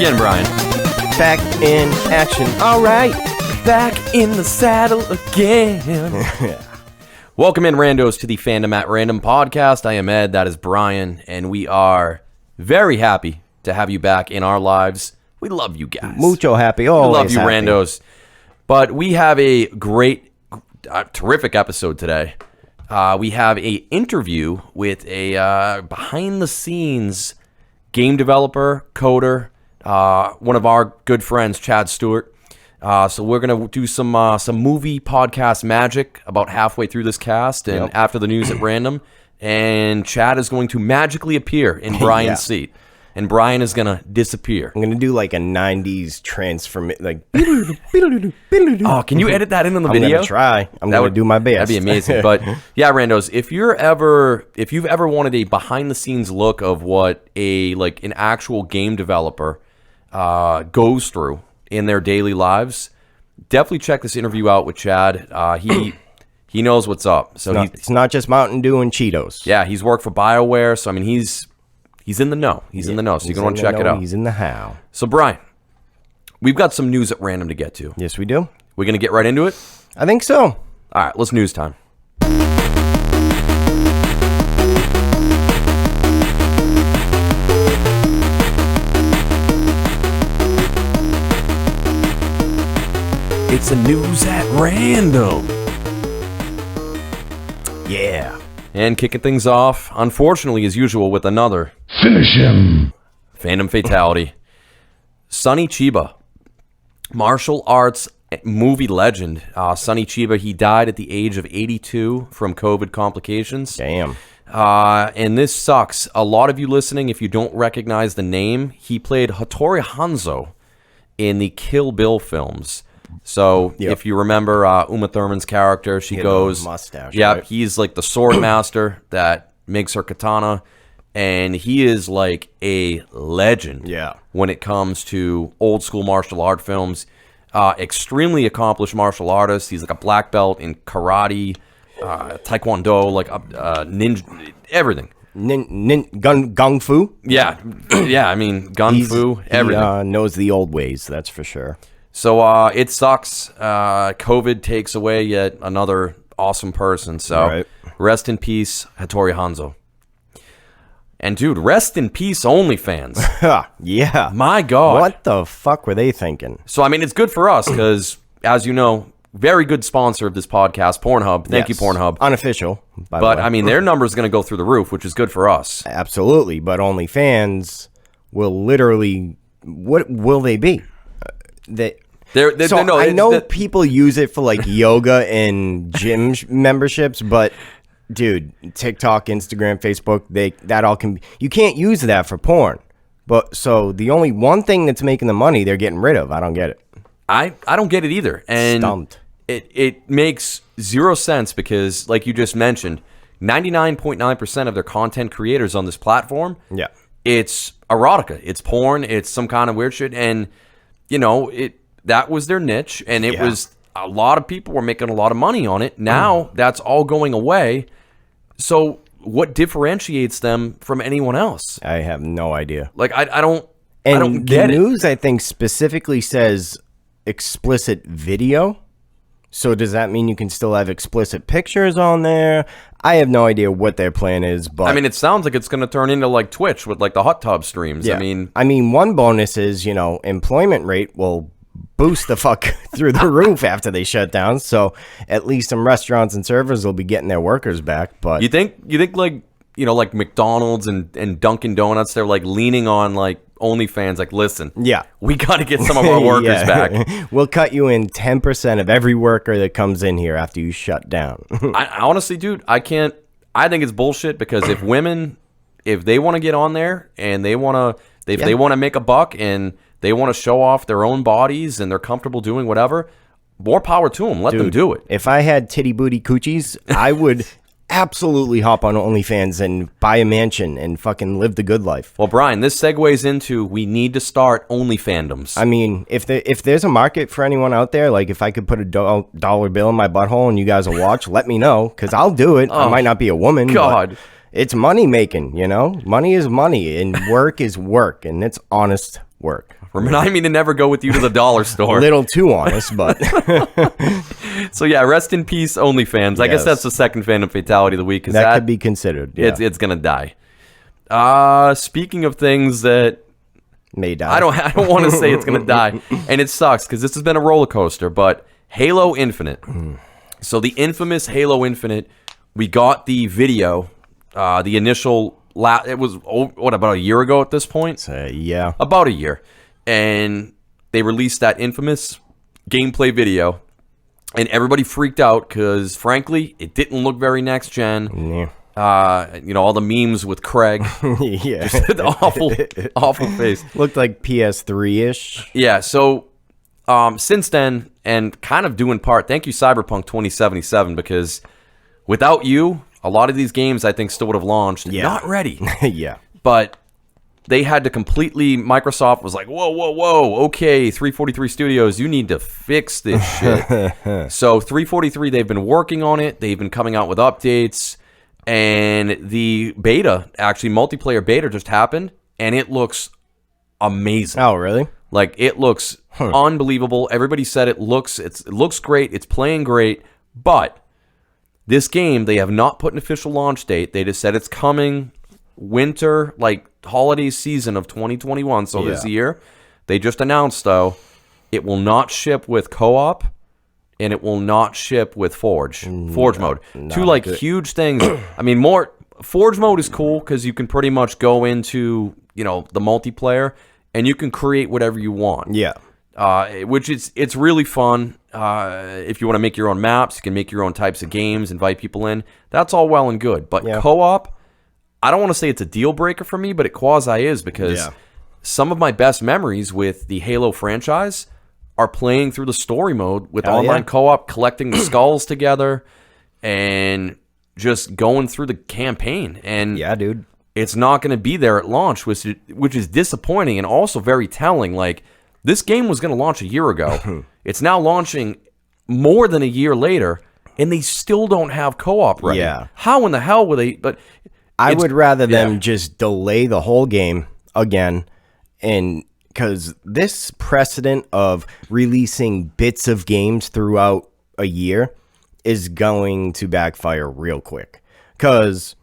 again, Brian. Back in action. All right. Back in the saddle again. Welcome in, randos, to the Fandom at Random podcast. I am Ed, that is Brian, and we are very happy to have you back in our lives. We love you guys. Mucho happy. Always we love you, happy. randos. But we have a great, terrific episode today. We have a interview with a behind-the-scenes game developer, coder, one of our good friends, Chad Stewart. So we're going to do some movie podcast magic about halfway through this cast and after the news at random. And Chad is going to magically appear in Brian's seat. And Brian is going to disappear. I'm going to do like a 90s transform, like... Oh, can you edit that in the video? I'm going to try. I'm going to do my best. That'd be amazing. But yeah, randos, if you've ever wanted a behind-the-scenes look of what an actual game developer goes through in their daily lives, definitely check this interview out with Chad. He knows what's up. So it's not just Mountain Dew and Cheetos. Yeah, he's worked for Bioware, so I mean he's in the know. He's in the know, so you're going to want to check it out. He's in the how. So Brian, we've got some news at random to get to. Yes, we do. We're going to get right into it? I think so. All right, let's news time. It's the news at random. Yeah. And kicking things off, unfortunately, as usual, with another Finish him. Fandom fatality. Sonny Chiba, martial arts movie legend. Sonny Chiba, he died at the age of 82 from COVID complications. Damn. And this sucks. A lot of you listening, if you don't recognize the name, he played Hattori Hanzo in the Kill Bill films. So if you remember Uma Thurman's character, she goes, mustache. Yeah, right? he's like the sword master that makes her katana, and he is like a legend. Yeah. When it comes to old school martial art films, extremely accomplished martial artist. He's like a black belt in karate, taekwondo, like ninja, everything. Gung fu. Yeah. I mean gun fu, everything. He knows the old ways, that's for sure. So it sucks. COVID takes away yet another awesome person. So Rest in peace, Hattori Hanzo. And dude, rest in peace, OnlyFans. Yeah. My God. What the fuck were they thinking? So, I mean, it's good for us because, as you know, very good sponsor of this podcast, Pornhub. Thank you, Pornhub. Unofficial, by the But, way. I mean, their number's going to go through the roof, which is good for us. Absolutely. But OnlyFans will literally... What will they be? I know people use it for like yoga and gym memberships, but dude, TikTok, Instagram, Facebook, that all can. You can't use that for porn. But so the only one thing that's making the money, they're getting rid of. I don't get it. I don't get it either, and Stumped. It makes zero sense because, like you just mentioned, 99.9% of their content creators on this platform, it's erotica, it's porn, it's some kind of weird shit, and you know that was their niche, and it was a lot of people were making a lot of money on it. Now that's all going away. So what differentiates them from anyone else? I have no idea. Like I don't And get the it. news, I think, specifically says explicit video. So does that mean you can still have explicit pictures on there? I have no idea what their plan is, but I mean, it sounds like it's going to turn into like Twitch with like the hot tub streams. yeah. I mean, one bonus is, employment rate will boost the fuck through the roof after they shut down. So at least some restaurants and servers will be getting their workers back. But you think like, like McDonald's and Dunkin' Donuts, they're like leaning on like OnlyFans, like, listen, we got to get some of our workers back. We'll cut you in 10% of every worker that comes in here after you shut down. I honestly, dude, I think it's bullshit because if women, if they want to get on there and they want to make a buck and they want to show off their own bodies and they're comfortable doing whatever, more power to them. Let them do it. If I had titty booty coochies, I would absolutely hop on OnlyFans and buy a mansion and fucking live the good life. Well, Brian, this segues into we need to start OnlyFandoms. I mean, if there's a market for anyone out there, like if I could put a dollar bill in my butthole and you guys will watch, let me know, because I'll do it. I might not be a woman, God. But it's money making, Money is money, and work is work, and it's honest work. Remind me to never go with you to the dollar store. A little too honest, but So yeah, rest in peace, OnlyFans. I guess Yes. that's the second fandom fatality of the week. that could be considered. Yeah. It's gonna die. Speaking of things that May die. I don't want to say it's gonna die, and it sucks because this has been a roller coaster. But Halo Infinite. So the infamous Halo Infinite, we got the video, the initial. It was about a year ago at this point. Yeah. About a year, and they released that infamous gameplay video, and everybody freaked out because, frankly, it didn't look very next gen. Yeah. All the memes with Craig, Yeah. the awful face. Looked like PS3-ish. Yeah. So since then, and kind of due in part, thank you Cyberpunk 2077, because without you, a lot of these games I think still would have launched. Yeah. Not ready. Yeah. But they had to completely. Microsoft was like, whoa, okay, 343 Studios, you need to fix this shit. So 343, they've been working on it. They've been coming out with updates, and the beta, actually multiplayer beta, just happened, and it looks amazing. Oh, really? Like, it looks unbelievable. Everybody said it looks great. It's playing great, but this game, they have not put an official launch date. They just said it's coming winter, like holiday season of 2021, so this year. They just announced, though, it will not ship with co-op, and it will not ship with Forge mode. Two, like, huge things. I mean, Forge mode is cool because you can pretty much go into, the multiplayer, and you can create whatever you want. Yeah. Which it's really fun. If you want to make your own maps, you can make your own types of games, invite people in. That's all well and good. But co-op, I don't want to say it's a deal breaker for me, but it quasi is, because some of my best memories with the Halo franchise are playing through the story mode with online co-op, collecting the skulls together, and just going through the campaign. And Yeah, dude. it's not going to be there at launch, which is disappointing and also very telling. Like, this game was going to launch a year ago. It's now launching more than a year later, and they still don't have co-op ready. Yeah. How in the hell were they? But I would rather them just delay the whole game again, and because this precedent of releasing bits of games throughout a year is going to backfire real quick. Because,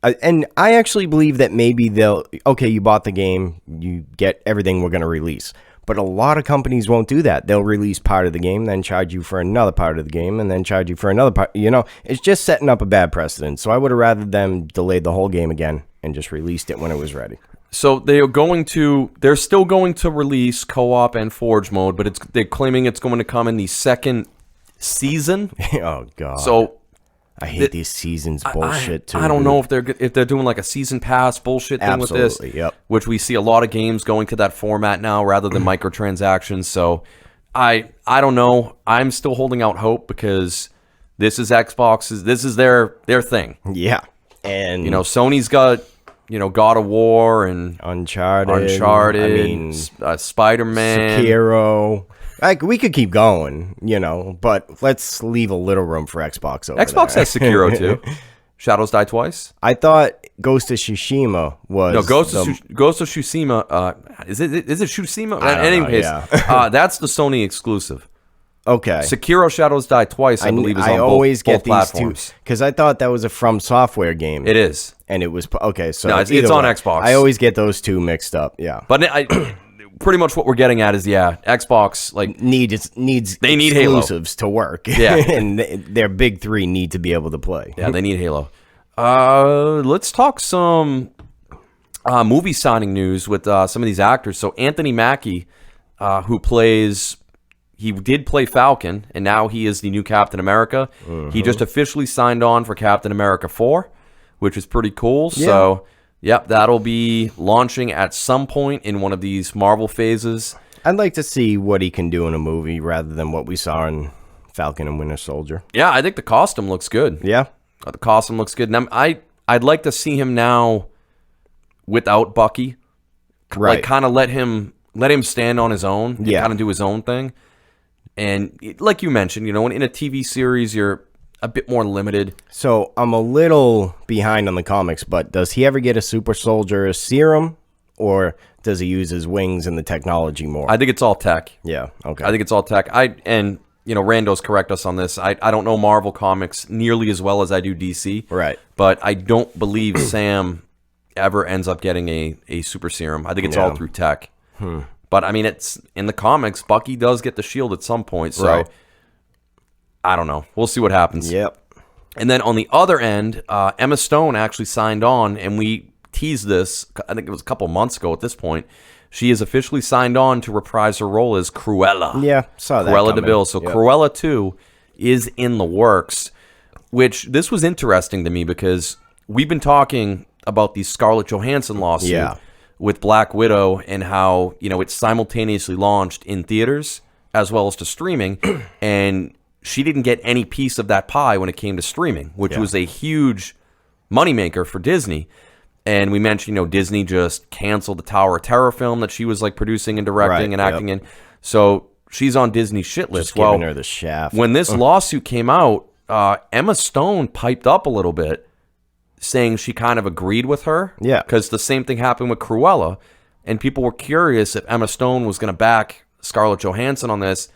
and I actually believe that maybe you bought the game, you get everything we're going to release. But a lot of companies won't do that. They'll release part of the game, then charge you for another part of the game, and then charge you for another part. It's just setting up a bad precedent. So I would have rather them delayed the whole game again and just released it when it was ready. So they're still going to release co-op and Forge mode, but they're claiming it's going to come in the second season. Oh, God. So I hate these seasons bullshit, too. I don't know if they're doing like a season pass bullshit thing with this, which we see a lot of games going to that format now rather than microtransactions. So I don't know. I'm still holding out hope because this is Xbox's. This is their thing. Yeah, and Sony's got God of War and Uncharted. I mean, Spider-Man, Sekiro. Like, we could keep going, but let's leave a little room for Xbox over Xbox there. has Sekiro too. Shadows Die Twice. I thought Ghost of Tsushima was Ghost of Tsushima. Is it Tsushima? I don't Anyways, know, that's the Sony exclusive. Okay. Sekiro Shadows Die Twice, I believe, is on both platforms. Because I thought that was a From Software game. It is. And it was, okay, so No, it's on Xbox. I always get those two mixed up, yeah. But pretty much what we're getting at is, Xbox needs they need exclusives Halo to work. Yeah. And their big three need to be able to play. Yeah, they need Halo. Let's talk some movie signing news with some of these actors. So Anthony Mackie, he did play Falcon, and now he is the new Captain America. He just officially signed on for Captain America 4, which is pretty cool. Yeah. So, that'll be launching at some point in one of these Marvel phases. I'd like to see what he can do in a movie rather than what we saw in Falcon and Winter Soldier. Yeah, I think the costume looks good. Yeah. The costume looks good. And I'd like to see him now without Bucky. Right. Like, kind of let him stand on his own. Yeah. Kind of do his own thing. And like you mentioned, in a TV series, you're a bit more limited. So I'm a little behind on the comics, but does he ever get a super soldier serum? Or does he use his wings and the technology more? I think it's all tech. Yeah, okay. I think it's all tech. Rando's correct us on this. I don't know Marvel Comics nearly as well as I do DC. Right. But I don't believe Sam ever ends up getting a super serum. I think it's all through tech. But, I mean, it's in the comics, Bucky does get the shield at some point. So, I don't know. We'll see what happens. Yep. And then on the other end, Emma Stone actually signed on, and we teased this, I think it was a couple months ago at this point. She is officially signed on to reprise her role as Cruella. Yeah, saw that Cruella coming. DeVille. So Cruella 2 is in the works, which this was interesting to me because we've been talking about the Scarlett Johansson lawsuit with Black Widow and how, it's simultaneously launched in theaters as well as to streaming, and she didn't get any piece of that pie when it came to streaming, which was a huge moneymaker for Disney. And we mentioned, Disney just canceled the Tower of Terror film that she was like producing and directing and acting in. So she's on Disney's shit list. Just giving her the shaft. When this lawsuit came out, Emma Stone piped up a little bit, saying she kind of agreed with her. Yeah. Because the same thing happened with Cruella. And people were curious if Emma Stone was going to back Scarlett Johansson on this.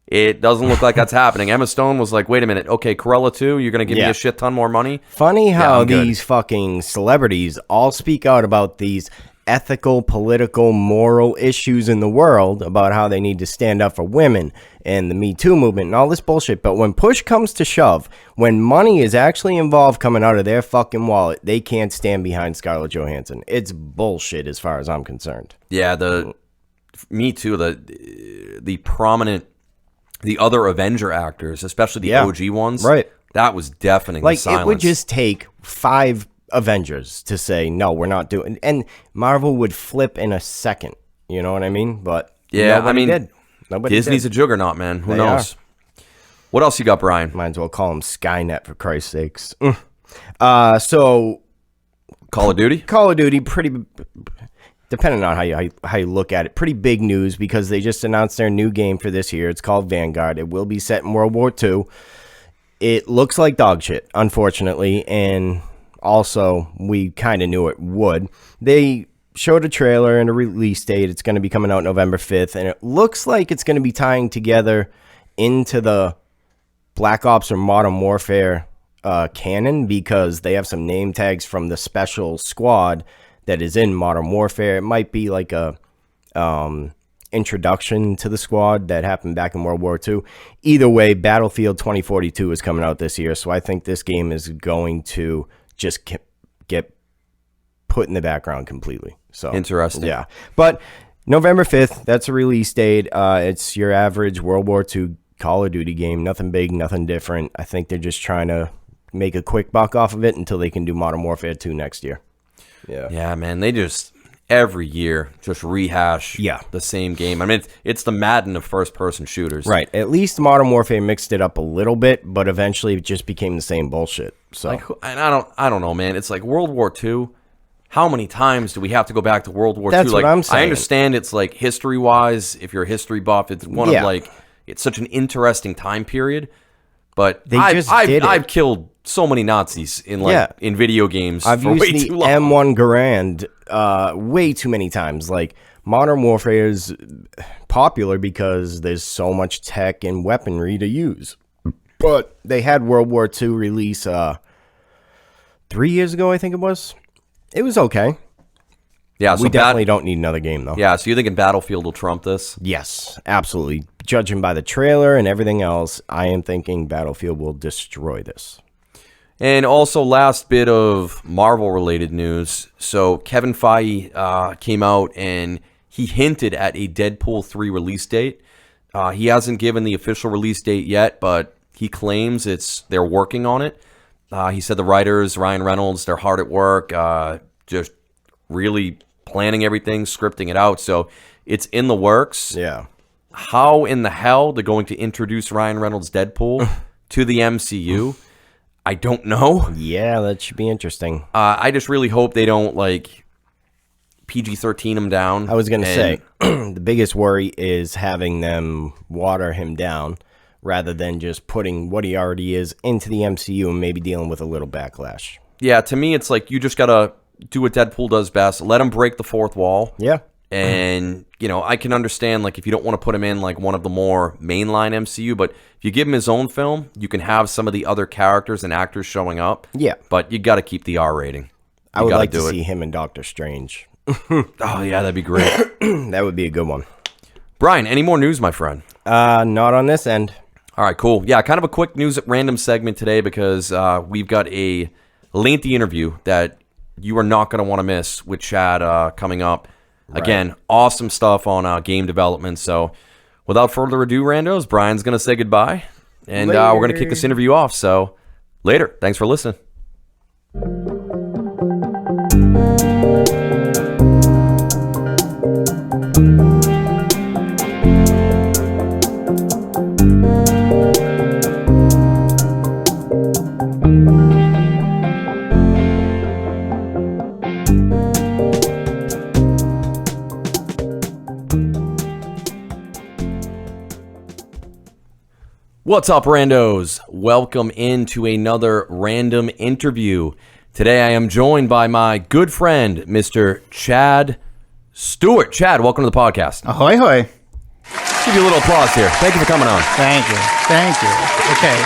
It doesn't look like that's happening. Emma Stone was like, wait a minute. Okay, Cruella 2, you're going to give me a shit ton more money? Funny how these fucking celebrities all speak out about these ethical, political, moral issues in the world about how they need to stand up for women and the Me Too movement and all this bullshit. But when push comes to shove, when money is actually involved coming out of their fucking wallet, they can't stand behind Scarlett Johansson. It's bullshit as far as I'm concerned. Yeah, the Me Too, the prominent... The other Avenger actors, especially the OG ones, that was deafening. Like, silence. it would just take 5 Avengers to say, no, we're not doing... And Marvel would flip in a second. You know what I mean? But nobody did. Disney's a juggernaut, man. Who knows? What else you got, Brian? Might as well call them Skynet, for Christ's sakes. So... Call of Duty? Call of Duty, pretty... Depending on how you look at it, pretty big news because they just announced their new game for this year. It's called Vanguard. It will be set in World War II. It looks like dog shit, unfortunately, and also we kind of knew it would. They showed a trailer and a release date. It's going to be coming out November 5th, and it looks like it's going to be tying together into the Black Ops or Modern Warfare canon because they have some name tags from the special squad that is in Modern Warfare. It might be like a introduction to the squad that happened back in World War II. Either way, Battlefield 2042 is coming out this year, so I think this game is going to just get put in the background completely. So interesting. Yeah. But November 5th, that's a release date. It's your average World War II Call of Duty game. Nothing big, nothing different. I think they're just trying to make a quick buck off of it until they can do Modern Warfare 2 next year. Yeah, man. They just every year just rehash the same game. I mean, it's the Madden of first-person shooters. Right. At least Modern Warfare mixed it up a little bit, but eventually it just became the same bullshit. So, and I don't know, man. It's like World War II. How many times do we have to go back to World War II? That's what I'm saying. I understand it's like history-wise. If you're a history buff, it's one of like it's such an interesting time period. But I've killed so many Nazis in video games. I've for used way the too long. M1 Garand way too many times. Like Modern Warfare is popular because there's so much tech and weaponry to use. But they had World War II release 3 years ago, I think it was. It was okay. Yeah, so we definitely don't need another game, though. Yeah, so you're thinking Battlefield will trump this? Yes, absolutely. Judging by the trailer and everything else, I am thinking Battlefield will destroy this. And also, last bit of Marvel-related news. So Kevin Feige came out and he hinted at a Deadpool 3 release date. He hasn't given the official release date yet, but he claims they're working on it. He said the writers, Ryan Reynolds, they're hard at work, just really planning everything, scripting it out. So it's in the works. Yeah. How in the hell they're going to introduce Ryan Reynolds' Deadpool to the MCU, I don't know. Yeah, that should be interesting. I just really hope they don't, like, PG-13 him down. I was going to say, the biggest worry is having them water him down rather than just putting what he already is into the MCU and maybe dealing with a little backlash. Yeah, to me, it's like you just got to do what Deadpool does best. Let him break the fourth wall. Yeah. And, I can understand, like, if you don't want to put him in, like, one of the more mainline MCU, but if you give him his own film, you can have some of the other characters and actors showing up. Yeah. But you got to keep the R rating. I would like to see him in Doctor Strange. Oh, yeah, that'd be great. That would be a good one. Brian, any more news, my friend? Not on this end. All right, cool. Yeah, kind of a quick news at random segment today because we've got a lengthy interview that you are not going to want to miss with Chad coming up. Right. Again, awesome stuff on game development. So without further ado, randos, Brian's going to say goodbye, and we're going to kick this interview off. So later. Thanks for listening. What's up, randos? Welcome into another random interview. Today I am joined by my good friend, Mr. Chad Stewart. Chad, welcome to the podcast. Ahoy, hoy. Give you a little applause here. Thank you for coming on. Thank you. Okay.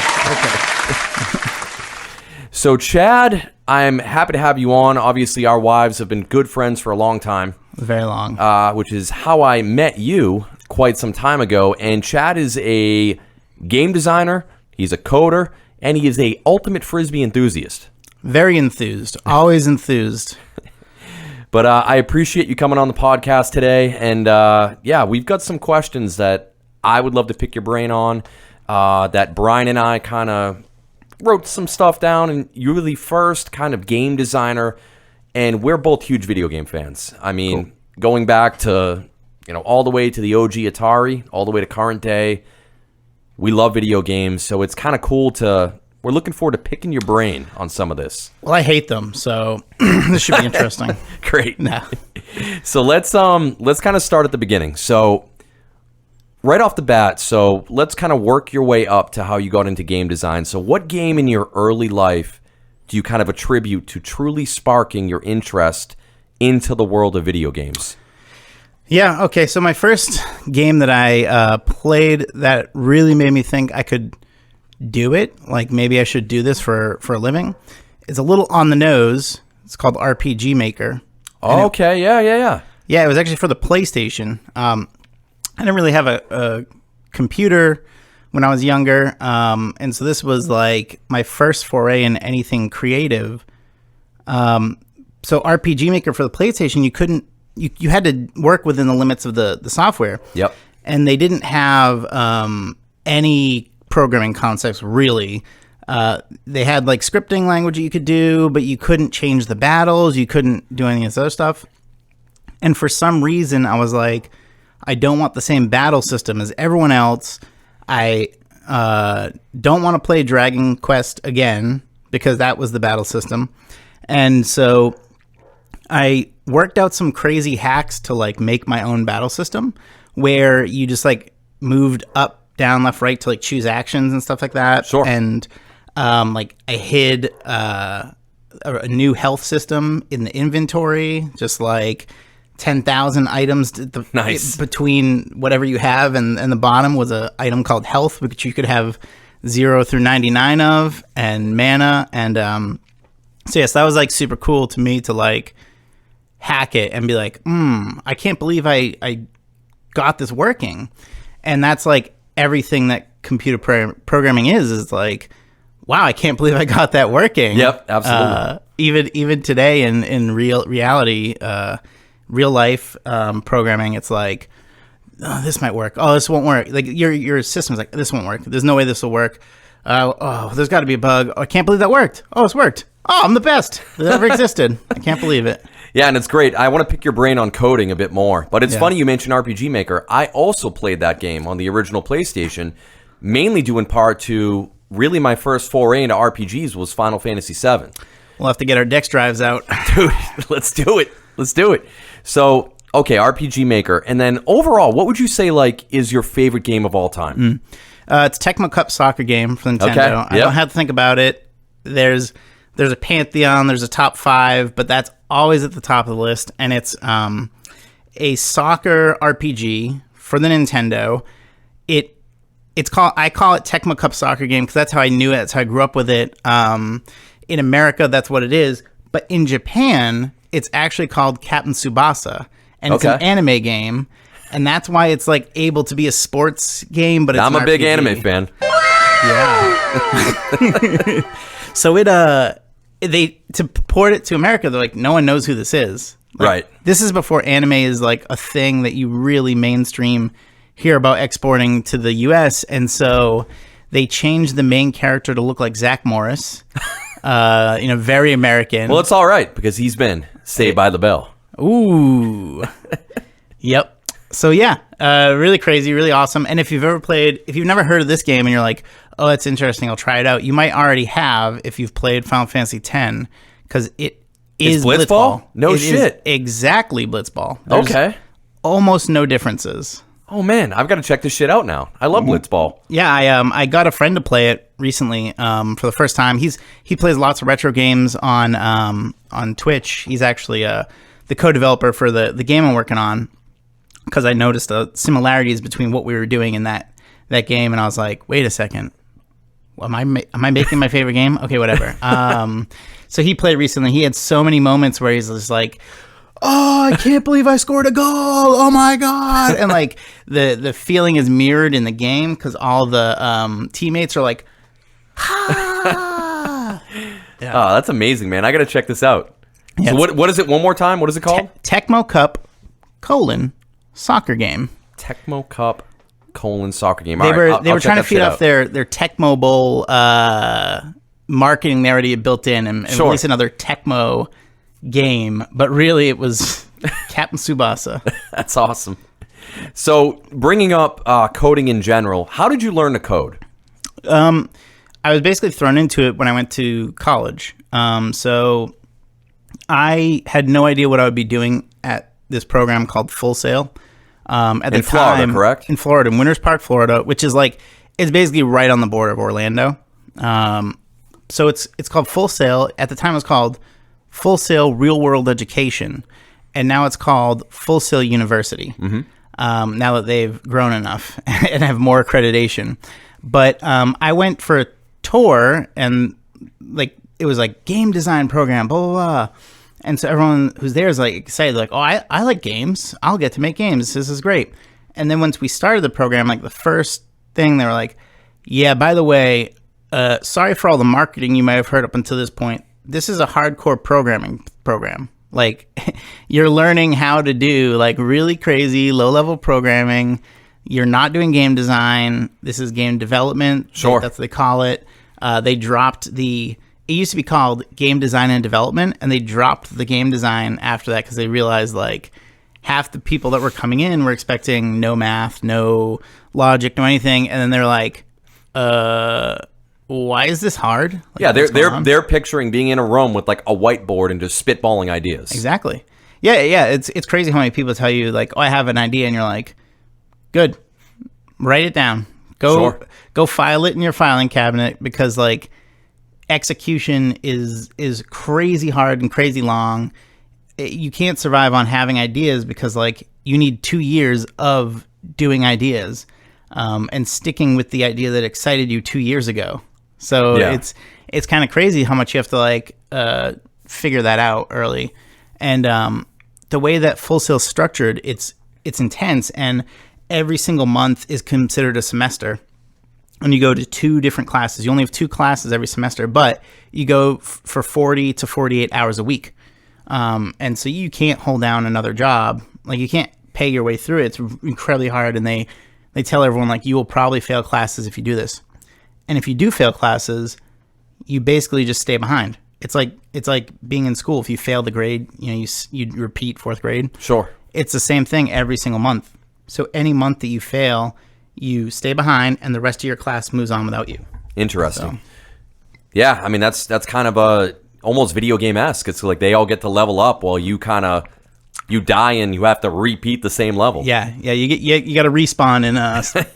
So, Chad, I'm happy to have you on. Obviously, our wives have been good friends for a long time. Very long. Which is how I met you quite some time ago. And Chad is a game designer, he's a coder, and he is a ultimate Frisbee enthusiast. Very enthused. Always enthused. But I appreciate you coming on the podcast today. And yeah, we've got some questions that I would love to pick your brain on, that Brian and I kind of wrote some stuff down. And you're the first kind of game designer, and we're both huge video game fans. I mean, cool. Going back to, all the way to the OG Atari, all the way to current day, we love video games, so it's kind of cool we're looking forward to picking your brain on some of this. Well, I hate them, so this should be interesting. Great. No. So let's kind of start at the beginning. So right off the bat, so let's kind of work your way up to how you got into game design. So what game in your early life do you kind of attribute to truly sparking your interest into the world of video games? Yeah, okay, so my first game that I played that really made me think I could do it, like maybe I should do this for a living, is a little on the nose. It's called RPG Maker. Oh, okay, yeah. Yeah, it was actually for the PlayStation. I didn't really have a computer when I was younger, and so this was like my first foray in anything creative. So RPG Maker for the PlayStation, you had to work within the limits of the software. Yep. And they didn't have any programming concepts, really. They had like scripting language that you could do, but you couldn't change the battles. You couldn't do any of this other stuff. And for some reason, I was like, I don't want the same battle system as everyone else. I don't want to play Dragon Quest again because that was the battle system. And so I worked out some crazy hacks to like make my own battle system where you just like moved up, down, left, right to like choose actions and stuff like that. Sure. And like I hid a new health system in the inventory, just like 10,000 items nice. Between whatever you have, and the bottom was an item called health, which you could have 0 through 99 of, and mana. And so yes, that was like super cool to me to like hack it and be like, I can't believe I got this working. And that's like everything that computer programming is like, wow, I can't believe I got that working. Yep, absolutely. Even today in reality, real life programming, it's like, oh, this might work. Oh, this won't work. Like your system's like, this won't work. There's no way this will work. Oh, there's got to be a bug. Oh, I can't believe that worked. Oh, it's worked. Oh, I'm the best that ever existed. I can't believe it. Yeah, and it's great. I want to pick your brain on coding a bit more. But it's funny you mentioned RPG Maker. I also played that game on the original PlayStation, mainly due in part to really my first foray into RPGs was Final Fantasy VII. We'll have to get our Dex drives out. Dude, let's do it. So, okay, RPG Maker. And then overall, what would you say like is your favorite game of all time? It's Tecmo Cup soccer game for Nintendo. Okay, yep. I don't have to think about it. There's a pantheon, there's a top 5, but that's always at the top of the list, and a soccer RPG for the Nintendo. I call it Tecmo Cup Soccer Game because that's how I knew it. That's how I grew up with it. In America, that's what it is. But in Japan, it's actually called Captain Tsubasa, and it's an anime game, and that's why it's like able to be a sports game. But I'm an a big RPG. anime fan. Yeah. So to port it to America, they're like, no one knows who this is. Like, Right. This is before anime is like a thing that you really mainstream hear about exporting to the U.S. And so they changed the main character to look like Zach Morris. Very American. Well, it's all right because he's been Saved by the Bell. Ooh. Yep. So yeah, really crazy, really awesome. And if you've never heard of this game and you're like, oh, that's interesting, I'll try it out. You might already have if you've played Final Fantasy X, because it is Blitzball. No shit. Exactly Blitzball. There's almost no differences. Oh man, I've got to check this shit out now. I love Blitzball. Yeah, I got a friend to play it recently for the first time. He plays lots of retro games on Twitch. He's actually the co-developer for the game I'm working on, because I noticed the similarities between what we were doing in that game, and I was like, wait a second, am I making my favorite game? Okay, whatever. So he played recently. He had so many moments where he's just like, oh, I can't believe I scored a goal. Oh my God. And like the feeling is mirrored in the game because all the teammates are like, ha. Yeah. Oh, that's amazing, man. I got to check this out. Yeah, so what is it one more time? What is it called? Tecmo Cup, soccer game. Tecmo Cup, soccer game. They All right, were I'll trying to check feed that off shit out. their Tecmo Bowl marketing they already had built in and release another Tecmo game, but really it was Captain Tsubasa. That's awesome. So bringing up coding in general, how did you learn to code? I was basically thrown into it when I went to college. So I had no idea what I would be doing at this program called Full Sail. At the Florida, time, correct? In Florida, in Winters Park, Florida, which is like, it's basically right on the border of Orlando. So it's called Full Sail. At the time, it was called Full Sail Real World Education, and now it's called Full Sail University. Mm-hmm. Now that they've grown enough and have more accreditation. But I went for a tour, and like it was like game design program, blah blah blah. And so everyone who's there is like excited, like, oh, I like games. I'll get to make games. This is great. And then once we started the program, like the first thing they were like, yeah, by the way, sorry for all the marketing you might have heard up until this point. This is a hardcore programming program. Like you're learning how to do like really crazy low level programming. You're not doing game design. This is game development. Sure. That's what they call it. They dropped it used to be called game design and development, and they dropped the game design after that because they realized like half the people that were coming in were expecting no math, no logic, no anything, and then they're like, why is this hard? Like, yeah, they're picturing being in a room with like a whiteboard and just spitballing ideas. Exactly. Yeah. It's crazy how many people tell you like, oh, I have an idea, and you're like, good, write it down. Go file it in your filing cabinet, because like execution is crazy hard and crazy long. You can't survive on having ideas because like you need 2 years of doing ideas and sticking with the idea that excited you 2 years ago. So it's kind of crazy how much you have to like figure that out early. And the way that Full Sail's structured, it's intense, and every single month is considered a semester. And you go to 2 different classes. You only have 2 classes every semester, but you go for 40 to 48 hours a week. And so you can't hold down another job. Like you can't pay your way through it. It's incredibly hard. And they tell everyone like, you will probably fail classes if you do this. And if you do fail classes, you basically just stay behind. It's like being in school. If you fail the grade, you repeat 4th grade. Sure. It's the same thing every single month. So any month that you fail, you stay behind, and the rest of your class moves on without you. Interesting. So. Yeah, I mean that's kind of almost video game-esque. It's like they all get to level up while you die and you have to repeat the same level. Yeah. You got to respawn in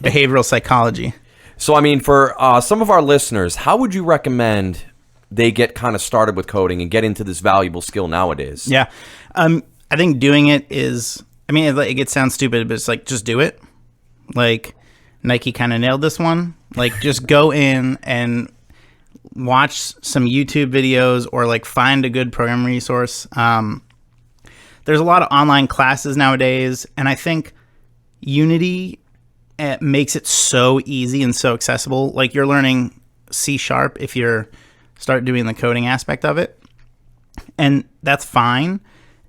behavioral psychology. So I mean, for some of our listeners, how would you recommend they get kind of started with coding and get into this valuable skill nowadays? Yeah, I think doing it is I mean, it sounds stupid, but it's like, just do it. Like, Nike kind of nailed this one. Like, just go in and watch some YouTube videos or like find a good program resource. There's a lot of online classes nowadays, and I think Unity makes it so easy and so accessible. Like, you're learning C# if you're start doing the coding aspect of it, and that's fine.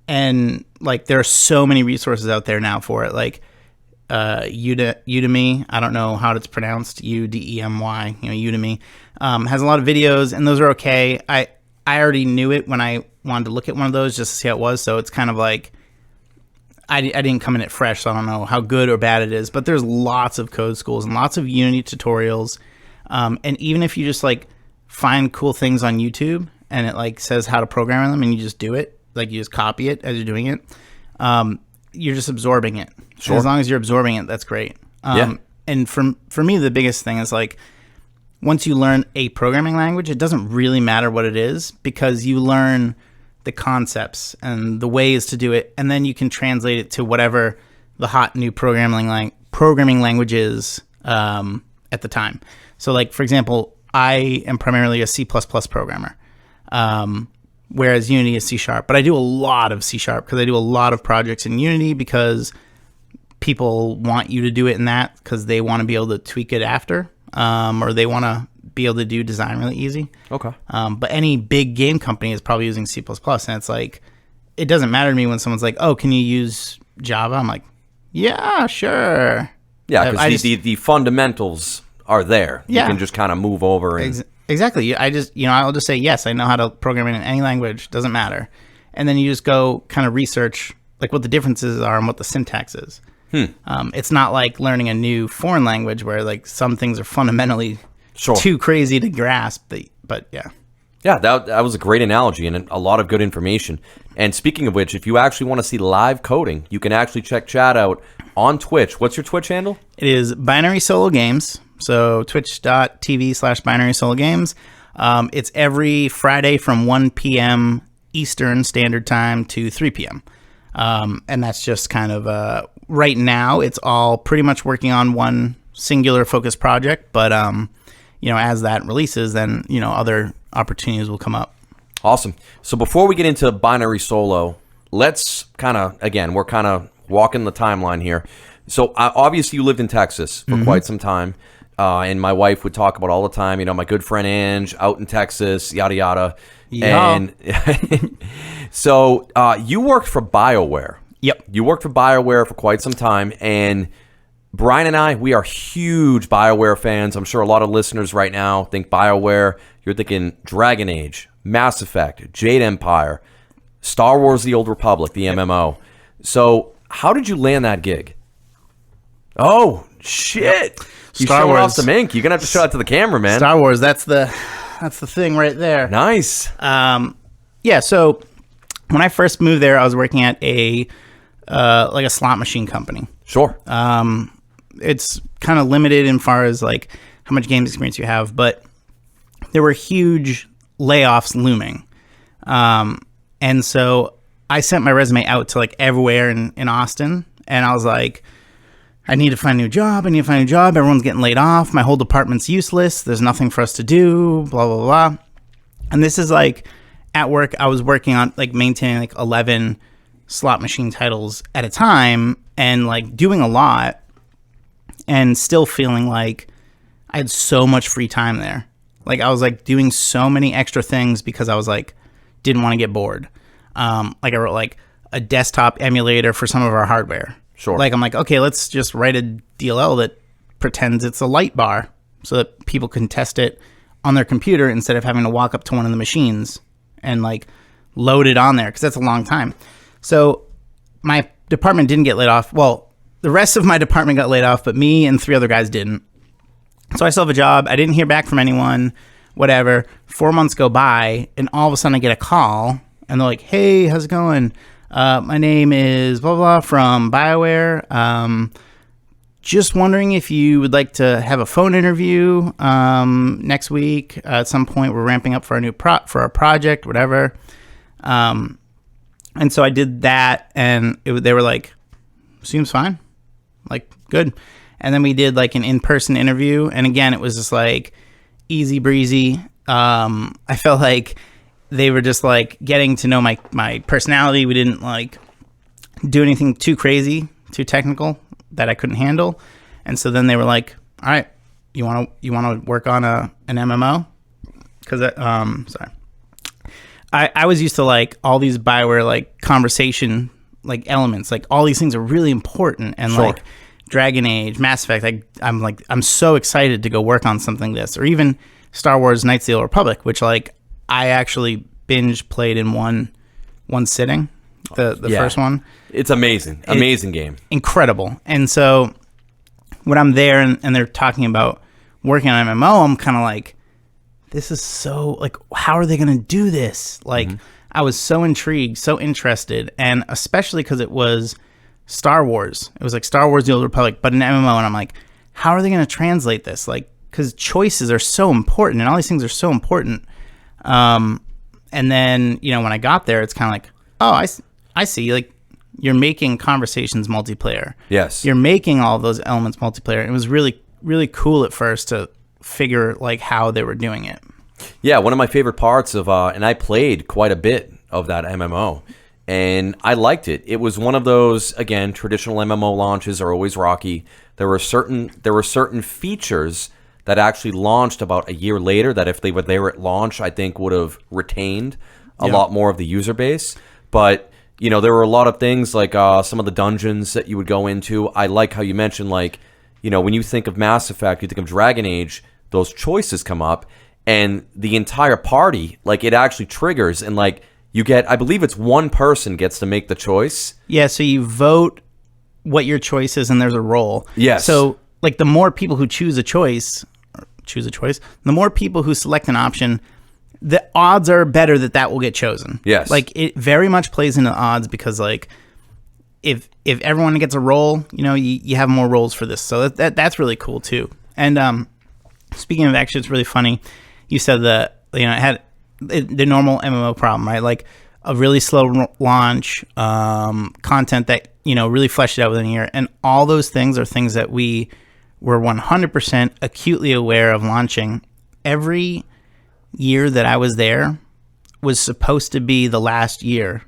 And like, there are so many resources out there now for it. Like Udemy, I don't know how it's pronounced, Udemy, Udemy has a lot of videos, and those are okay. I already knew it when I wanted to look at one of those just to see how it was. So it's kind of like I didn't come in it fresh, so I don't know how good or bad it is. But there's lots of code schools and lots of Unity tutorials. And even if you just like find cool things on YouTube and it like says how to program them and you just do it, like you just copy it as you're doing it, you're just absorbing it. Sure. As long as you're absorbing it, that's great. And for me, the biggest thing is like, once you learn a programming language, it doesn't really matter what it is, because you learn the concepts and the ways to do it, and then you can translate it to whatever the hot new programming language is at the time. So like, for example, I am primarily a C++ programmer, whereas Unity is C#. But I do a lot of C# because I do a lot of projects in Unity, because people want you to do it in that because they want to be able to tweak it after, or they want to be able to do design really easy. Okay. But any big game company is probably using C++, and it's like, it doesn't matter to me when someone's like, oh, can you use Java? I'm like, yeah, sure. Yeah, because the fundamentals are there. Yeah. You can just kind of move over. And Exactly. I'll just say, yes, I know how to program it in any language. Doesn't matter. And then you just go kind of research like what the differences are and what the syntax is. It's not like learning a new foreign language where like some things are fundamentally too crazy to grasp. But yeah. Yeah, that was a great analogy and a lot of good information. And speaking of which, if you actually want to see live coding, you can actually check Chad out on Twitch. What's your Twitch handle? It is Binary Solo Games. So twitch.tv/Binary Solo Games. It's every Friday from 1 p.m. Eastern Standard Time to 3 p.m. And that's just kind of, right now, it's all pretty much working on one singular focused project. But, as that releases, then, other opportunities will come up. Awesome. So before we get into Binary Solo, let's kind of, again, we're kind of walking the timeline here. So obviously you lived in Texas for quite some time. And my wife would talk about all the time, my good friend Ange out in Texas, yada, yada. Yeah. And so you worked for Bioware. Yep. You worked for Bioware for quite some time. And Brian and I, we are huge Bioware fans. I'm sure a lot of listeners right now think Bioware. You're thinking Dragon Age, Mass Effect, Jade Empire, Star Wars The Old Republic, the MMO. So how did you land that gig? Oh, shit. You Star showing Wars. off some ink. You're going to have to show that to the camera, man. Star Wars, that's the thing right there. Nice. Yeah, so when I first moved there, I was working at a slot machine company. Sure. It's kind of limited in far as like how much games experience you have, but there were huge layoffs looming. And so I sent my resume out to like everywhere in Austin, and I was like, I need to find a new job. Everyone's getting laid off. My whole department's useless. There's nothing for us to do, blah, blah, blah. And this is like at work, I was working on like maintaining like 11 slot machine titles at a time and like doing a lot and still feeling like I had so much free time there. Like I was like doing so many extra things because I was like, didn't want to get bored. Like I wrote like a desktop emulator for some of our hardware. Sure. Like I'm like, okay, let's just write a DLL that pretends it's a light bar so that people can test it on their computer instead of having to walk up to one of the machines and like load it on there, because that's a long time. So my department didn't get laid off. Well, the rest of my department got laid off, but me and 3 other guys didn't. So I still have a job. I didn't hear back from anyone, whatever. 4 months go by, and all of a sudden I get a call, and they're like, hey, how's it going? My name is blah, blah, from Bioware. Just wondering if you would like to have a phone interview next week at some point. We're ramping up for for our project, whatever. And so I did that, and they were like, seems fine. Like, good. And then we did like an in-person interview. And again, it was just like easy breezy. I felt like they were just like getting to know my personality. We didn't like do anything too crazy, too technical that I couldn't handle. And so then they were like, all right, you want to work on an MMO? Because, sorry. I was used to like all these Bioware like conversation like elements, like all these things are really important, and Sure. like Dragon Age, Mass Effect. I'm so excited to go work on something like this, or even Star Wars: Knights of the Old Republic, which like I actually binge played in one sitting, the Yeah. first one. It's amazing. Amazing game. Incredible. And so when I'm there and they're talking about working on MMO, I'm kind of like, this is so like, how are they going to do this? Like, I was so intrigued, so interested, and especially because it was Star Wars. It was like Star Wars: The Old Republic, but an MMO, and I'm like, how are they going to translate this? Like, because choices are so important, and all these things are so important. And then, you know, when I got there, it's kind of like, oh, I see. Like, you're making conversations multiplayer. Yes. You're making all of those elements multiplayer. It was really, really cool at first to figure like how they were doing it. Yeah, one of my favorite parts of, and I played quite a bit of that MMO, and I liked it. It was one of those, again, traditional MMO launches are always rocky. There were certain features that actually launched about a year later that if they were there at launch, I think would have retained a lot more of the user base. But, you know, there were a lot of things like some of the dungeons that you would go into. I like how you mentioned, like, you know, when you think of Mass Effect, you think of Dragon Age, those choices come up, and the entire party, like, it actually triggers, and like you get, I believe it's one person gets to make the choice. Yeah, so you vote what your choice is, and there's a roll. Yes. So like the more people who choose a choice, the more people who select an option, the odds are better that will get chosen. Yes. Like, it very much plays into odds, because like if everyone gets a roll, you know, you have more rolls for this. So that's really cool too. And speaking of, actually, it's really funny. You said that, you know, it had the normal MMO problem, right? Like a really slow launch, content that, you know, really fleshed it out within a year. And all those things are things that we were 100% acutely aware of launching. Every year that I was there was supposed to be the last year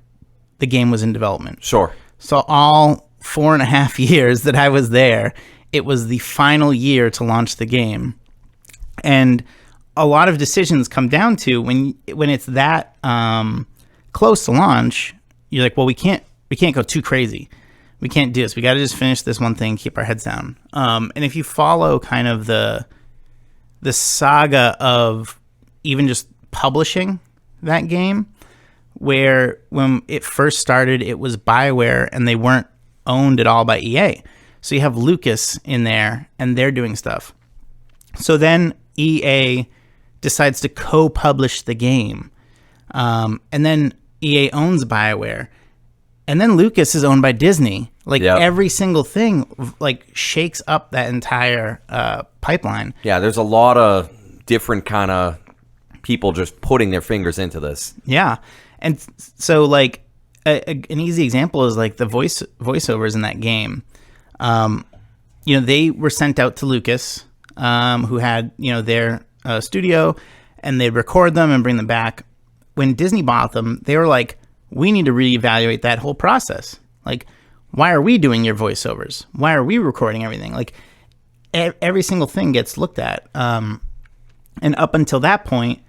the game was in development. Sure. So all 4.5 years that I was there, it was the final year to launch the game. And a lot of decisions come down to when it's that close to launch, you're like, well, we can't go too crazy. We can't do this. We got to just finish this one thing, keep our heads down. And if you follow kind of the saga of even just publishing that game, where when it first started, it was Bioware and they weren't owned at all by EA. So you have Lucas in there and they're doing stuff. So then EA decides to co-publish the game. And then EA owns Bioware. And then Lucas is owned by Disney. Like, every single thing, like, shakes up that entire pipeline. Yeah, there's a lot of different kind of people just putting their fingers into this. Yeah. And so, like, an easy example is, like, the voiceovers in that game. You know, they were sent out to Lucas, who had, you know, their studio, and they'd record them and bring them back. When Disney bought them, they were like, we need to reevaluate that whole process. Like, why are we doing your voiceovers? Why are we recording everything? Like, every single thing gets looked at. And up until that point,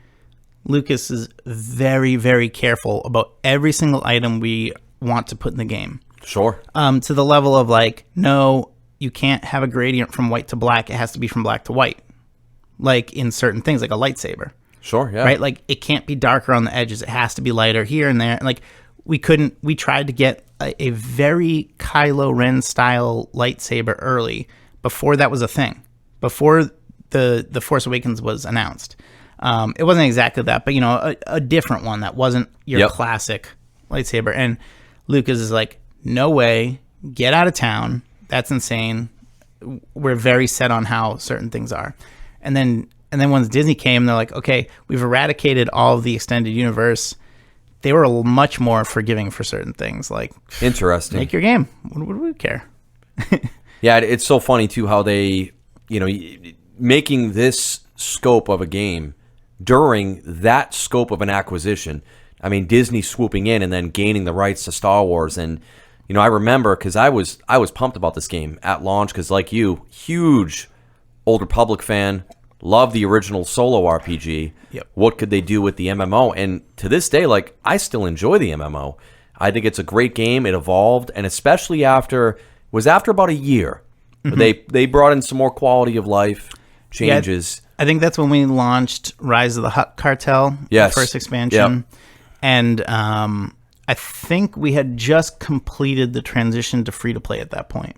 Lucas is very, very careful about every single item we want to put in the game. Sure. To the level of like, no, you can't have a gradient from white to black. It has to be from black to white. Like in certain things, like a lightsaber. Sure, yeah. Right? Like, it can't be darker on the edges. It has to be lighter here and there. Like, we tried to get a very Kylo Ren style lightsaber early, before that was a thing. Before the Force Awakens was announced. It wasn't exactly that, but, you know, a different one that wasn't your classic lightsaber. And Lucas is like, no way, get out of town. That's insane. We're very set on how certain things are. And then once Disney came, they're like, okay, we've eradicated all of the extended universe. They were much more forgiving for certain things. Like, interesting. make your game. What do we care? Yeah, it's so funny too how they, making this scope of a game during that scope of an acquisition. I mean, Disney swooping in and then gaining the rights to Star Wars. And, I remember because I was pumped about this game at launch because, like you, huge Old Republic fan, love the original solo RPG. Yep. What could they do with the MMO? And to this day, like, I still enjoy the MMO. I think it's a great game. It evolved, and especially after about a year, they brought in some more quality of life changes. I think that's when we launched Rise of the Hutt Cartel, Yes. the first expansion. Yep. And I think we had just completed the transition to free-to-play at that point.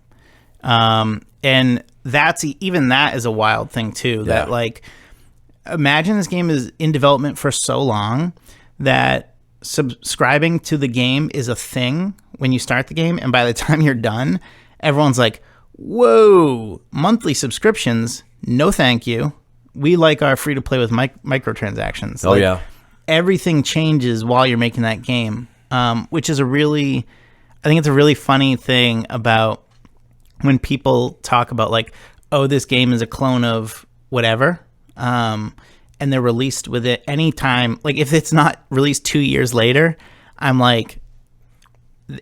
And even that is a wild thing, too. That, like, imagine this game is in development for so long that subscribing to the game is a thing when you start the game, and by the time you're done, everyone's like, whoa, monthly subscriptions, no thank you. We like our free-to-play with microtransactions. Oh, like, yeah. Everything changes while you're making that game, which is I think it's a really funny thing about when people talk about, like, oh, this game is a clone of whatever, and they're released with it anytime. Like, if it's not released 2 years later, I'm like,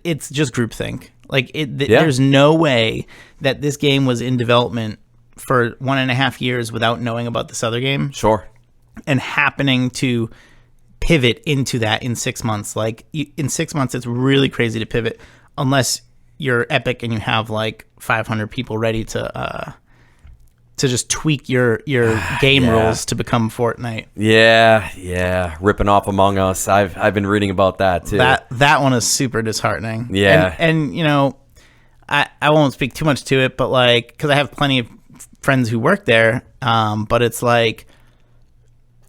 it's just groupthink. Like, there's no way that this game was in development for 1.5 years without knowing about this other game. Sure. And happening to pivot into that in 6 months. Like, in 6 months, it's really crazy to pivot unless you're Epic and you have like 500 people ready to just tweak your game rules to become Fortnite. Yeah, ripping off Among Us. I've been reading about that too. That one is super disheartening. Yeah, and I won't speak too much to it, but like, because I have plenty of friends who work there, but it's like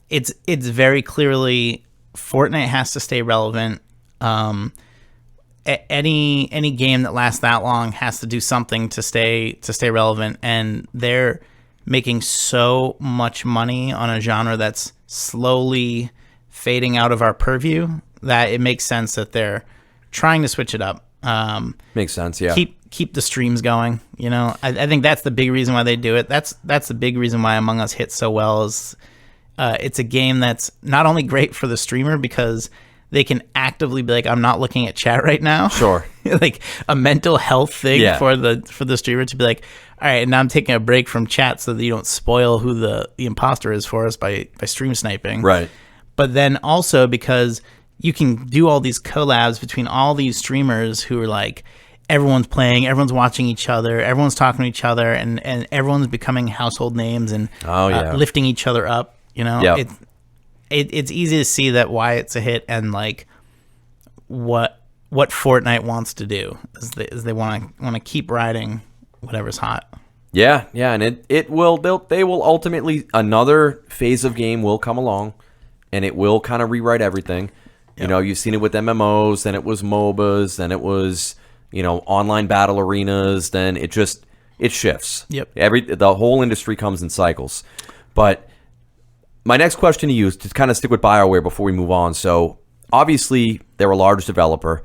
it's very clearly Fortnite has to stay relevant. Any game that lasts that long has to do something to stay relevant, and they're making so much money on a genre that's slowly fading out of our purview that it makes sense that they're trying to switch it up. Makes sense, yeah. Keep the streams going. I think that's the big reason why they do it. That's the big reason why Among Us hits so well. Is it's a game that's not only great for the streamer because they can actively be like, I'm not looking at chat right now. Sure. Like a mental health thing for the streamer to be like, all right, now I'm taking a break from chat so that you don't spoil who the imposter is for us by stream sniping. Right. But then also because you can do all these collabs between all these streamers who are like, everyone's playing, everyone's watching each other, everyone's talking to each other, and everyone's becoming household names and lifting each other up. It's easy to see that why it's a hit, and like what Fortnite wants to do is they want to keep riding whatever's hot. Yeah, and they will ultimately, another phase of game will come along, and it will kind of rewrite everything. Yep. You've seen it with MMOs, then it was MOBAs, then it was online battle arenas, then it shifts. Yep. The whole industry comes in cycles. But my next question to you is to kind of stick with Bioware before we move on. So obviously they're a large developer.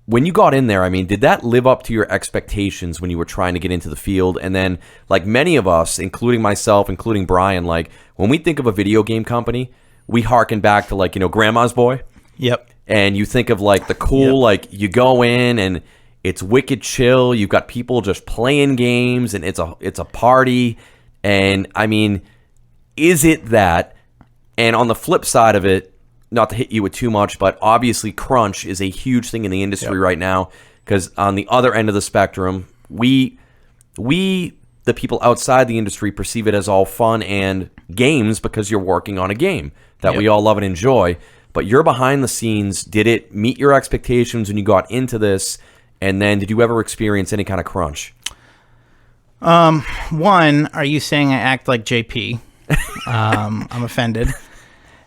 When you got in there, I mean, did that live up to your expectations when you were trying to get into the field? And then, like many of us, including myself, including Brian, like when we think of a video game company, we harken back to like, Grandma's Boy. Yep. And you think of like the cool, like you go in and it's wicked chill. You've got people just playing games and it's a party. And I mean, is it that? And on the flip side of it, not to hit you with too much, but obviously crunch is a huge thing in the industry right now, because on the other end of the spectrum, we the people outside the industry perceive it as all fun and games because you're working on a game that we all love and enjoy. But you're behind the scenes. Did it meet your expectations when you got into this? And then did you ever experience any kind of crunch? One, are you saying I act like JP? I'm offended.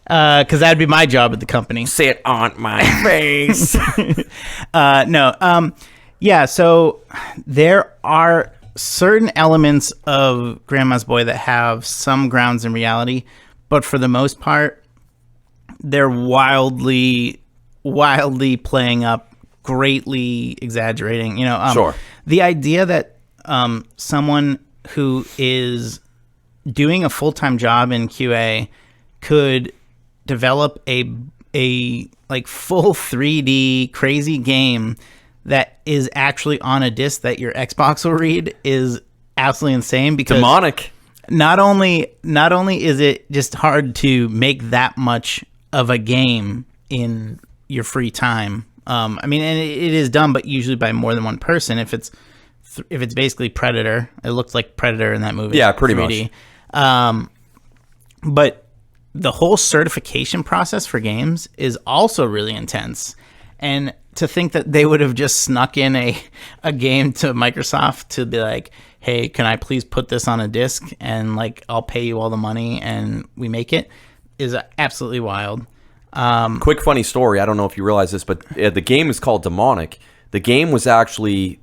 Because that'd be my job at the company. Say it on my face. No. Yeah, so there are certain elements of Grandma's Boy that have some grounds in reality, but for the most part, they're wildly playing up, greatly exaggerating. Sure. the idea that someone who is doing a full-time job in QA could develop a like full 3D crazy game that is actually on a disc that your Xbox will read is absolutely insane, because Demonic. not only is it just hard to make that much of a game in your free time. I mean, and it is done, but usually by more than one person. If it's basically Predator, it looks like Predator in that movie. Yeah, pretty much. But the whole certification process for games is also really intense. And to think that they would have just snuck in a game to Microsoft to be like, hey, can I please put this on a disc and like I'll pay you all the money and we make it, is absolutely wild. Quick funny story. I don't know if you realize this, but the game is called Demonic. The game was actually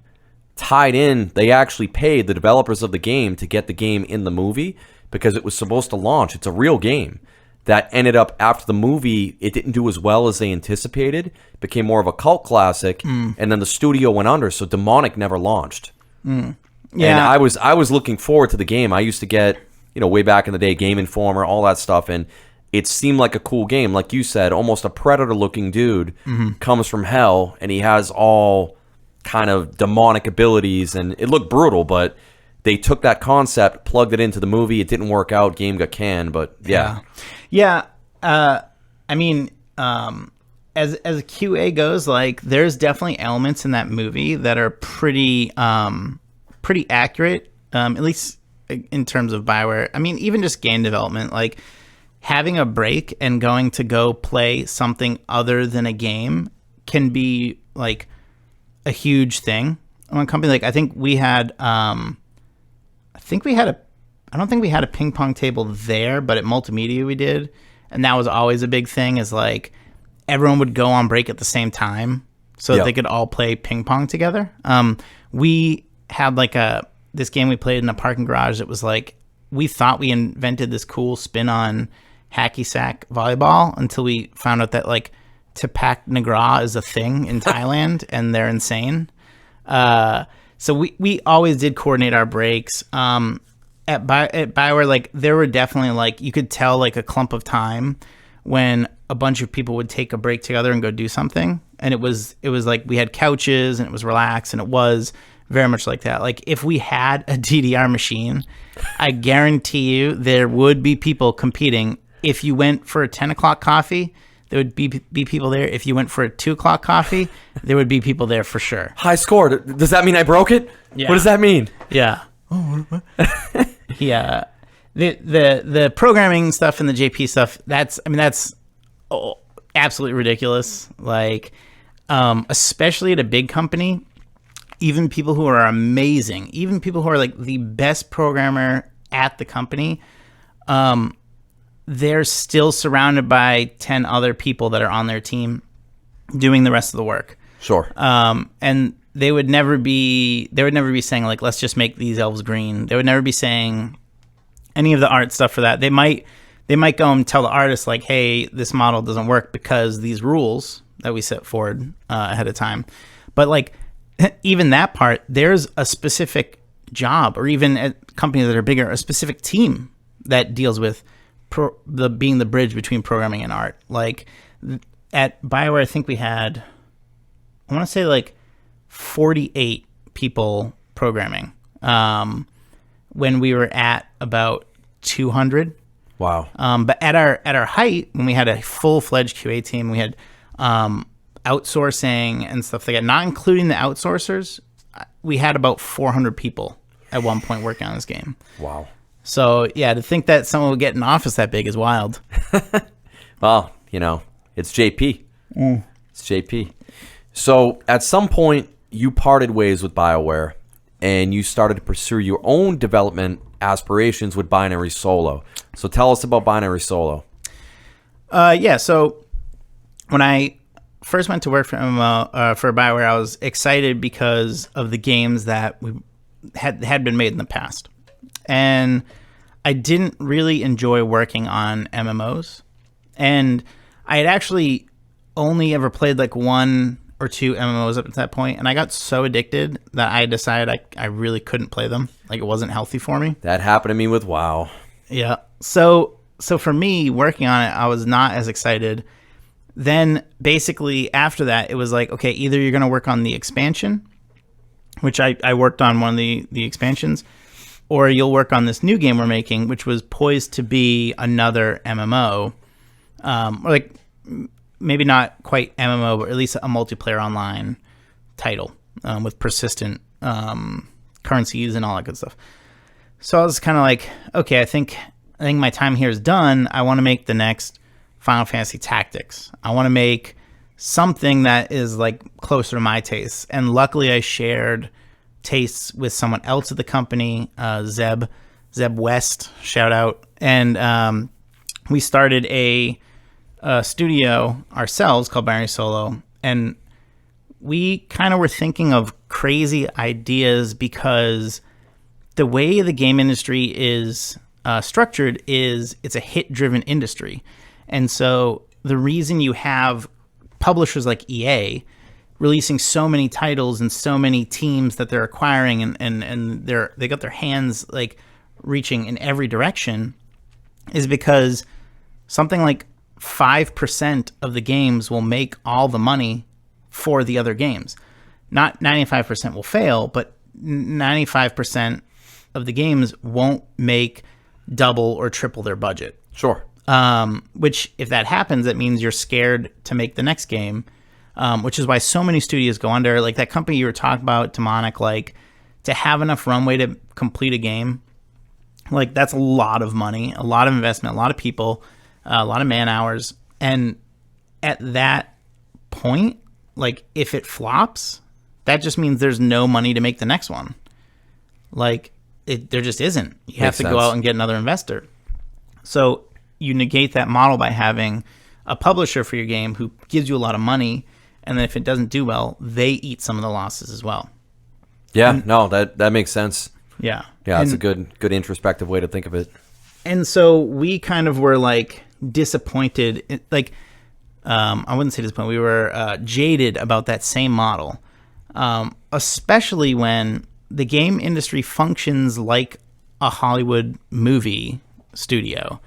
tied in. They actually paid the developers of the game to get the game in the movie because it was supposed to launch. It's a real game that ended up, after the movie, it didn't do as well as they anticipated. It became more of a cult classic, and then the studio went under, so Demonic never launched. Yeah. And I was looking forward to the game. I used to get, way back in the day, Game Informer, all that stuff, and it seemed like a cool game. Like you said, almost a Predator-looking dude comes from hell, and he has all kind of demonic abilities, and it looked brutal, but they took that concept, plugged it into the movie. It didn't work out. Game got canned, but yeah. Yeah. I mean, as a QA goes, like there's definitely elements in that movie that are pretty accurate, at least in terms of Bioware. I mean, even just game development, like having a break and going to go play something other than a game can be like a huge thing on a company. Like I think we had, I don't think we had a ping pong table there, but at Multimedia we did. And that was always a big thing, is like everyone would go on break at the same time so that they could all play ping pong together. We had like this game we played in a parking garage that was like, we thought we invented this cool spin on hacky sack volleyball until we found out that like Tapak Nagra is a thing in Thailand and they're insane. So we always did coordinate our breaks. At Bioware, like there were definitely like, you could tell like a clump of time when a bunch of people would take a break together and go do something, and it was like we had couches and it was relaxed, and it was very much like that. Like if we had a DDR machine, I guarantee you there would be people competing. If you went for a 10 o'clock coffee, there would be people there. If you went for a 2 o'clock coffee, there would be people there for sure. High score. Does that mean I broke it? Yeah. What does that mean? Yeah. Oh, yeah. The programming stuff and the JP stuff, that's absolutely ridiculous. Like, especially at a big company, even people who are amazing, even people who are like the best programmer at the company, they're still surrounded by 10 other people that are on their team doing the rest of the work. Sure. And they would never be saying like, let's just make these elves green. They would never be saying any of the art stuff for that. They might go and tell the artist like, hey, this model doesn't work because these rules that we set forward ahead of time. But like even that part, there's a specific job, or even at companies that are bigger, a specific team that deals with being the bridge between programming and art. Like at Bioware, I think we had, I want to say like 48 people programming when we were at about 200. Wow. But at our height, when we had a full-fledged QA team, we had outsourcing and stuff like that, not including the outsourcers, we had about 400 people at one point working on this game. Wow. So, yeah, to think that someone would get an office that big is wild. Well, it's JP. It's JP. So at some point, you parted ways with BioWare, and you started to pursue your own development aspirations with Binary Solo. So tell us about Binary Solo. Yeah, so when I first went to work for BioWare, I was excited because of the games that we had been made in the past. And I didn't really enjoy working on MMOs. And I had actually only ever played like one or two MMOs up to that point, and I got so addicted that I decided I really couldn't play them. Like, it wasn't healthy for me. That happened to me with WoW. Yeah. So for me, working on it, I was not as excited. Then basically after that, it was like, okay, either you're going to work on the expansion, which I worked on one of the expansions, or you'll work on this new game we're making, which was poised to be another MMO, or like maybe not quite MMO, but at least a multiplayer online title with persistent currencies and all that good stuff. So I was kind of like, okay, I think my time here is done. I want to make the next Final Fantasy Tactics. I want to make something that is like closer to my tastes. And luckily I shared tastes with someone else at the company, Zeb West, shout out. And we started a studio ourselves called Binary Solo. And we kind of were thinking of crazy ideas because the way the game industry is structured is it's a hit-driven industry. And so the reason you have publishers like EA releasing so many titles and so many teams that they're acquiring and they got their hands like reaching in every direction is because something like 5% of the games will make all the money for the other games. Not 95% will fail, but 95% of the games won't make double or triple their budget. Sure. Which, if that happens, that means you're scared to make the next game, which is why so many studios go under. Like that company you were talking about, Demonic, like to have enough runway to complete a game, like that's a lot of money, a lot of investment, a lot of people, a lot of man hours. And at that point, like if it flops, that just means there's no money to make the next one. Like there just isn't. You have to go out and get another investor. So you negate that model by having a publisher for your game who gives you a lot of money, and then if it doesn't do well, they eat some of the losses as well. Yeah, no, that makes sense. Yeah. Yeah, it's a good introspective way to think of it. And so we kind of were like disappointed, like I wouldn't say disappointed, we were jaded about that same model, especially when the game industry functions like a Hollywood movie studio.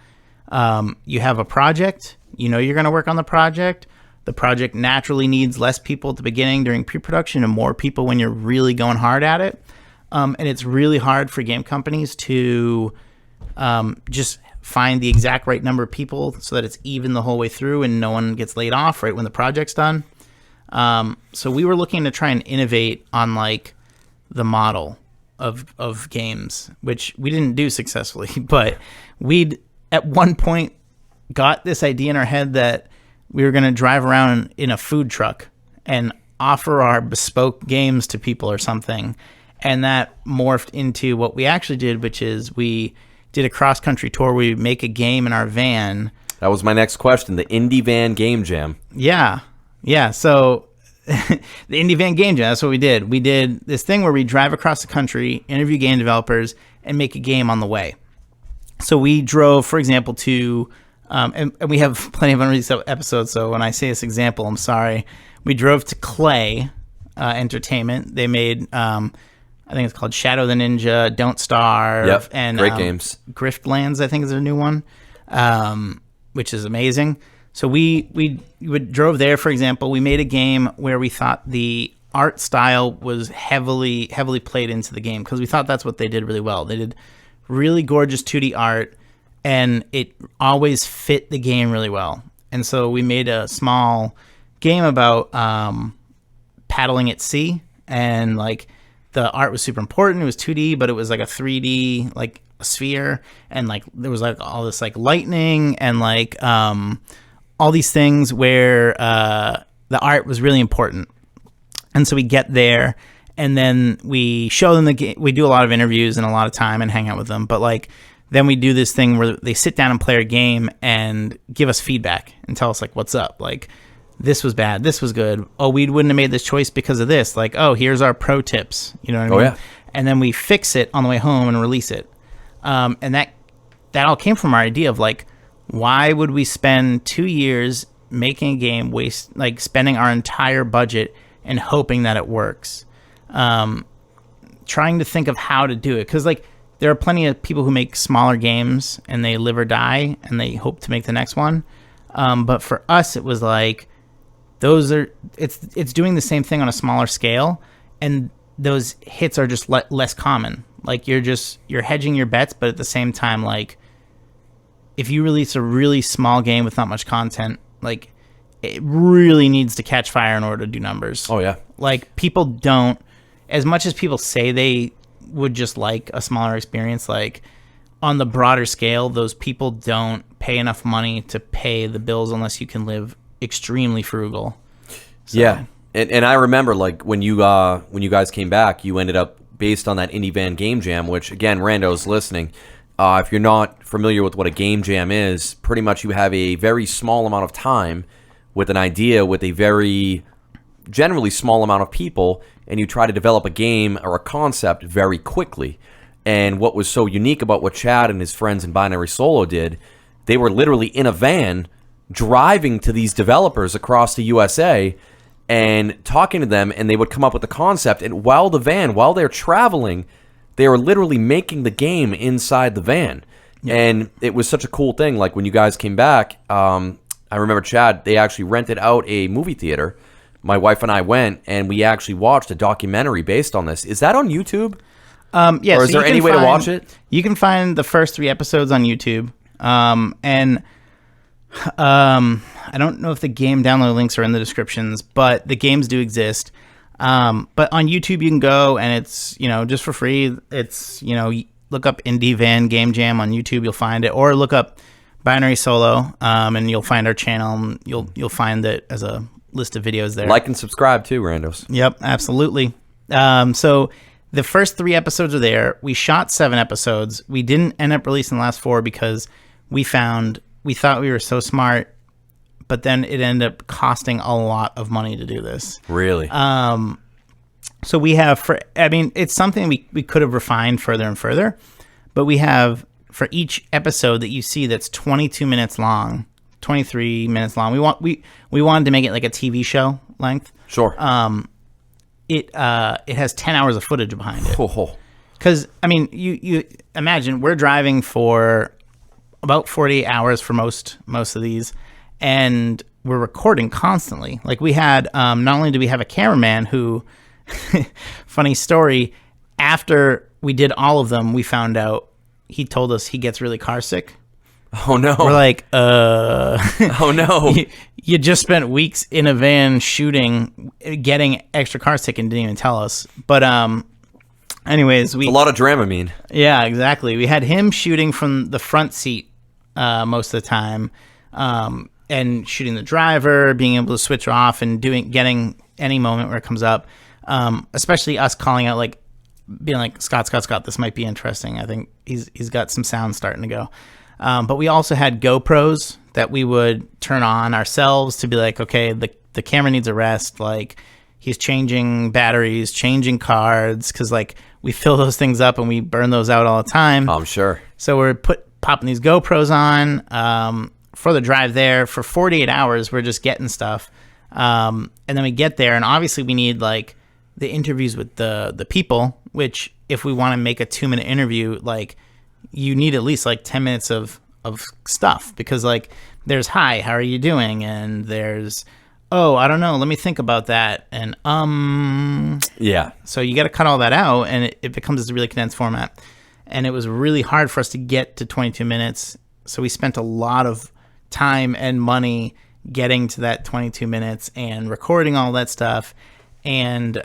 You have a project, you know you're going to work on the project. The project naturally needs less people at the beginning during pre-production and more people when you're really going hard at it. And it's really hard for game companies to just find the exact right number of people so that it's even the whole way through and no one gets laid off right when the project's done. So we were looking to try and innovate on like the model of games, which we didn't do successfully, but we'd at one point got this idea in our head that we were going to drive around in a food truck and offer our bespoke games to people or something. And that morphed into what we actually did, which is we did a cross-country tour where we make a game in our van. That was my next question, the Indie Van Game Jam. Yeah. So the Indie Van Game Jam, that's what we did. We did this thing where we drive across the country, interview game developers, and make a game on the way. So we drove, for example, to, and we have plenty of unreleased episodes, so when I say this example, I'm sorry. We drove to Clay Entertainment. They made, I think it's called Shadow the Ninja, Don't Starve, and great games. Griftlands, I think is their new one, which is amazing. So we drove there, for example. We made a game where we thought the art style was heavily played into the game because we thought that's what they did really well. They did really gorgeous 2D art, and it always fit the game really well. And so we made a small game about paddling at sea, and like the art was super important. It was 2D, but it was like a 3D, like a sphere, and like there was like all this like lightning and like all these things where the art was really important. And so we get there, and then we show them the game. We do a lot of interviews and a lot of time and hang out with them. But like, then we do this thing where they sit down and play our game and give us feedback and tell us like, what's up? Like, this was bad. This was good. Oh, we wouldn't have made this choice because of this. Like, oh, here's our pro tips. You know what I mean? Yeah. And then we fix it on the way home and release it. And that all came from our idea of like, why would we spend 2 years making a game, spending our entire budget and hoping that it works. Trying to think of how to do it, because like there are plenty of people who make smaller games and they live or die and they hope to make the next one. But for us, it was like it's doing the same thing on a smaller scale, and those hits are just less common. Like you're hedging your bets, but at the same time, like if you release a really small game with not much content, like it really needs to catch fire in order to do numbers. Oh yeah. Like people don't, as much as people say they would just like a smaller experience, like on the broader scale, those people don't pay enough money to pay the bills unless you can live extremely frugal. So, yeah. And I remember like when you guys came back, you ended up based on that Indie Van Game Jam, which again, Rando's listening. If you're not familiar with what a game jam is, pretty much you have a very small amount of time with an idea with a very generally small amount of people, and you try to develop a game or a concept very quickly. And what was so unique about what Chad and his friends in Binary Solo did, they were literally in a van driving to these developers across the USA and talking to them, and they would come up with the concept. And while they're traveling, they were literally making the game inside the van. Yeah. And it was such a cool thing. Like when you guys came back, I remember Chad, they actually rented out a movie theater. My wife and I went, and we actually watched a documentary based on this. Is that on YouTube? Yeah. Or is there any way to watch it? You can find the first 3 episodes on YouTube. I don't know if the game download links are in the descriptions, but the games do exist. But on YouTube, you can go, and it's, just for free. It's, look up Indie Van Game Jam on YouTube, you'll find it. Or look up Binary Solo, and you'll find our channel. And you'll find it as a list of videos there. Like and subscribe too, Randos. Yep, absolutely. So the first 3 episodes are there. We shot 7 episodes. We didn't end up releasing the last 4 because we thought we were so smart, but then it ended up costing a lot of money to do this. Really? So we have it's something we could have refined further and further, but we have for each episode that you see that's 22 minutes long, 23 minutes long. We wanted to make it like a TV show length. Sure. It has 10 hours of footage behind it. Oh. Because you imagine we're driving for about 48 hours for most of these, and we're recording constantly. Like we had, not only do we have a cameraman who, funny story, after we did all of them, we found out he told us he gets really car sick. Oh no. We're like, oh no. You just spent weeks in a van shooting, getting extra car sick and didn't even tell us. But anyways, it's a lot of Dramamine. Yeah, exactly. We had him shooting from the front seat most of the time, and shooting the driver, being able to switch off and getting any moment where it comes up, especially us calling out, like being like, Scott, this might be interesting. I think he's got some sound starting to go. But we also had GoPros that we would turn on ourselves to be like, okay, the camera needs a rest. Like he's changing batteries, changing cards, because like we fill those things up and we burn those out all the time. I'm sure. So we're popping these GoPros on for the drive there. For 48 hours, we're just getting stuff. And then we get there, and obviously we need like the interviews with the people, which if we want to make a 2-minute interview, like you need at least like 10 minutes of stuff, because like there's, hi, how are you doing? And there's, oh, I don't know, let me think about that. And yeah. So you got to cut all that out, and it becomes this really condensed format. And it was really hard for us to get to 22 minutes. So we spent a lot of time and money getting to that 22 minutes and recording all that stuff. And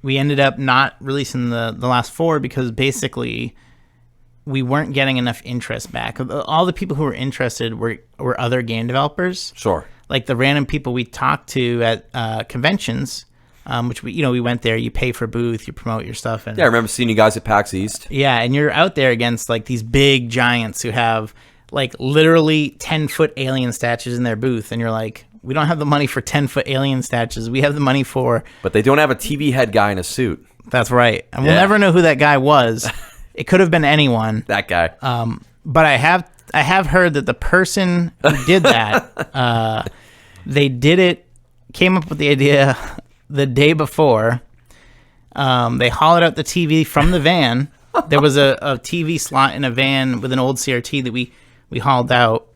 we ended up not releasing the last 4 because basically we weren't getting enough interest back. All the people who were interested were other game developers. Sure. Like the random people we talked to at conventions, which we went there, you pay for booth, you promote your stuff. And yeah, I remember seeing you guys at PAX East. Yeah, and you're out there against like these big giants who have like literally 10-foot alien statues in their booth, and you're like, we don't have the money for 10-foot alien statues. We have the money for... But they don't have a TV head guy in a suit. That's right. And we'll never know who that guy was. It could have been anyone. That guy. But I I have heard that the person who did that, they did it, came up with the idea the day before. They hollowed out the TV from the van. There was a TV slot in a van with an old CRT that we hauled out,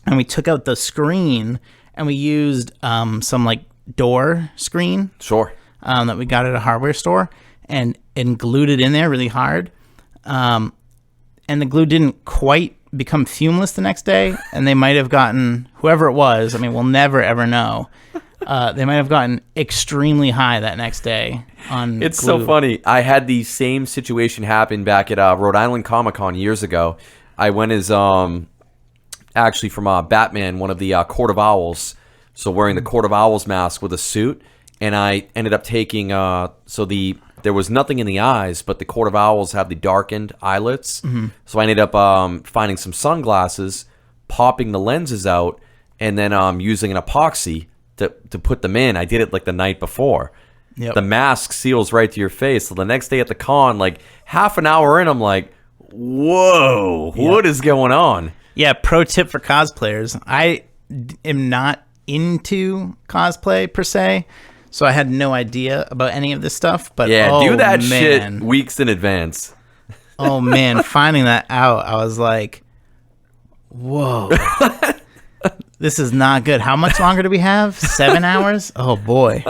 and we took out the screen and we used some like door screen. Sure. That we got at a hardware store and glued it in there really hard. And the glue didn't quite become fumeless the next day, and they might have gotten, whoever it was, I mean, we'll never ever know. They might have gotten extremely high that next day on It's glue. so funny. I had the same situation happen back at Rhode Island Comic Con years ago. I went as actually from Batman, one of the Court of Owls. So wearing the Court of Owls mask with a suit, and I ended up taking there was nothing in the eyes, but the Court of Owls have the darkened eyelets. Mm-hmm. So I ended up finding some sunglasses, popping the lenses out, and then using an epoxy to put them in. I did it like the night before. Yep. The mask seals right to your face. So the next day at the con, like half an hour in, I'm like, whoa, what is going on? Yeah, pro tip for cosplayers. I am not into cosplay per se, so I had no idea about any of this stuff. But do that man. shit weeks in advance. Oh man, finding that out, I was like, whoa. This is not good. How much longer do we have? 7 hours? Oh boy.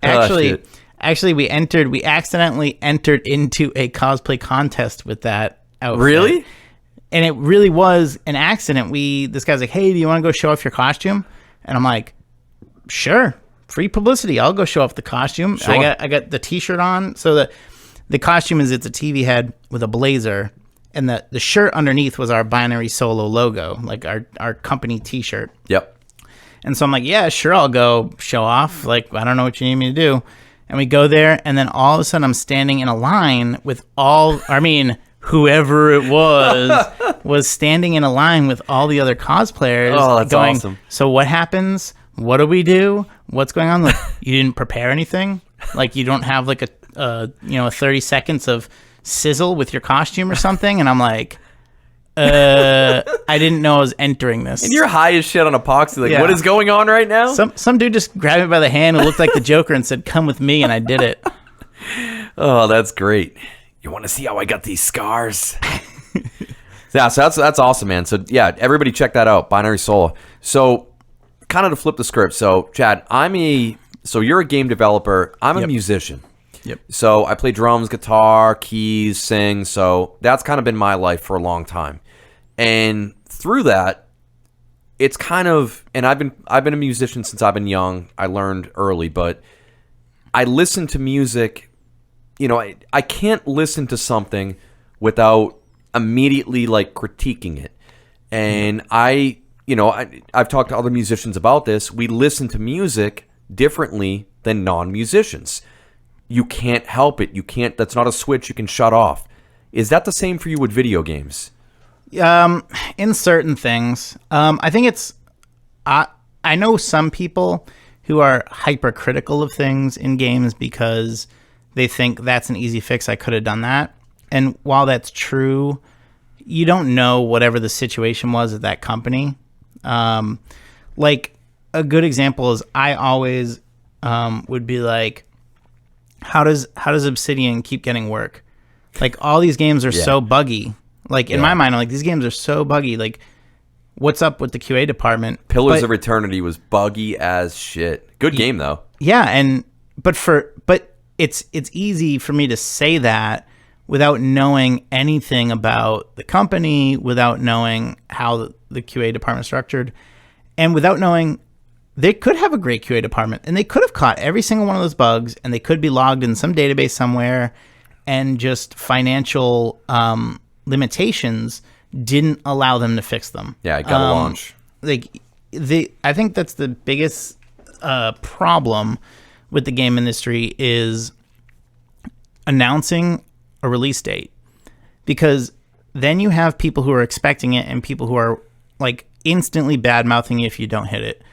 Actually, we accidentally entered into a cosplay contest with that outfit. Really? And it really was an accident. This guy's like, "Hey, do you want to go show off your costume?" And I'm like, "Sure, free publicity. I'll go show off the costume." Sure. I got the T-shirt on. So the costume is, it's a TV head with a blazer, and the shirt underneath was our Binary Solo logo, like our company T-shirt. Yep. And so I'm like, "Yeah, sure, I'll go show off. Like, I don't know what you need me to do." And we go there, and then all of a sudden I'm standing in a line with whoever it was standing in a line with all the other cosplayers. Oh, that's awesome. So what happens? What do we do? What's going on? Like, you didn't prepare anything? Like, you don't have like a 30 seconds of sizzle with your costume or something? And I'm like, I didn't know I was entering this. And you're high as shit on epoxy. Like, Yeah. what is going on right now? Some dude just grabbed me by the hand who looked like the Joker and said, "Come with me," and I did it. Oh, that's great. You want to see how I got these scars? Yeah, so that's awesome, man. So yeah, everybody check that out, Binary Soul. So kind of to flip the script. So Chad, so you're a game developer. I'm a musician. Yep. So I play drums, guitar, keys, sing. So that's kind of been my life for a long time. And through that, it's kind of, and I've been a musician since I've been young. I learned early, but I listen to music. You know, I can't listen to something without immediately like critiquing it. And I've talked to other musicians about this. We listen to music differently than non-musicians. You can't help it. That's not a switch you can shut off. Is that the same for you with video games? In certain things, I think I know some people who are hypercritical of things in games because they think that's an easy fix. I could have done that. And while that's true, you don't know whatever the situation was at that company. Like a good example is I always would be like, how does Obsidian keep getting work? Like, all these games are so buggy. Like, in my mind, I'm like, these games are so buggy. Like, what's up with the QA department? Pillars of Eternity was buggy as shit. Good game though. Yeah, but it's easy for me to say that without knowing anything about the company, without knowing how the QA department is structured, and without knowing they could have a great QA department, and they could have caught every single one of those bugs, and they could be logged in some database somewhere, and just financial limitations didn't allow them to fix them. Yeah, got to launch. I think that's the biggest problem with the game industry is announcing a release date, because then you have people who are expecting it and people who are like instantly bad mouthing you if you don't hit it.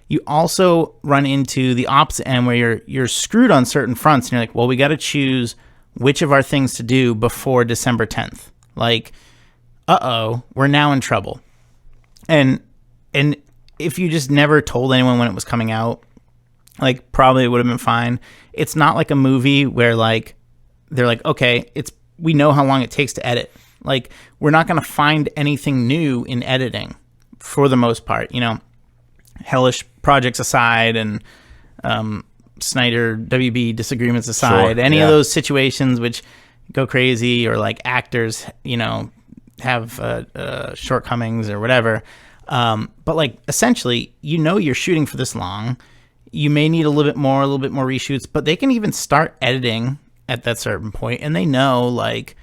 You also run into the opposite end where you're screwed on certain fronts, and you're like, well, we got to choose which of our things to do before December 10th. Like, we're now in trouble. And if you just never told anyone when it was coming out, like, probably it would have been fine. It's not like a movie where, like, they're like, okay, we know how long it takes to edit. Like, we're not going to find anything new in editing for the most part, you know, hellish projects aside and Snyder WB disagreements aside, any of those situations which go crazy, or like actors, you know, have shortcomings or whatever. But like, essentially, you know, you're shooting for this long. You may need a little bit more reshoots, but they can even start editing at that certain point, and they know, like,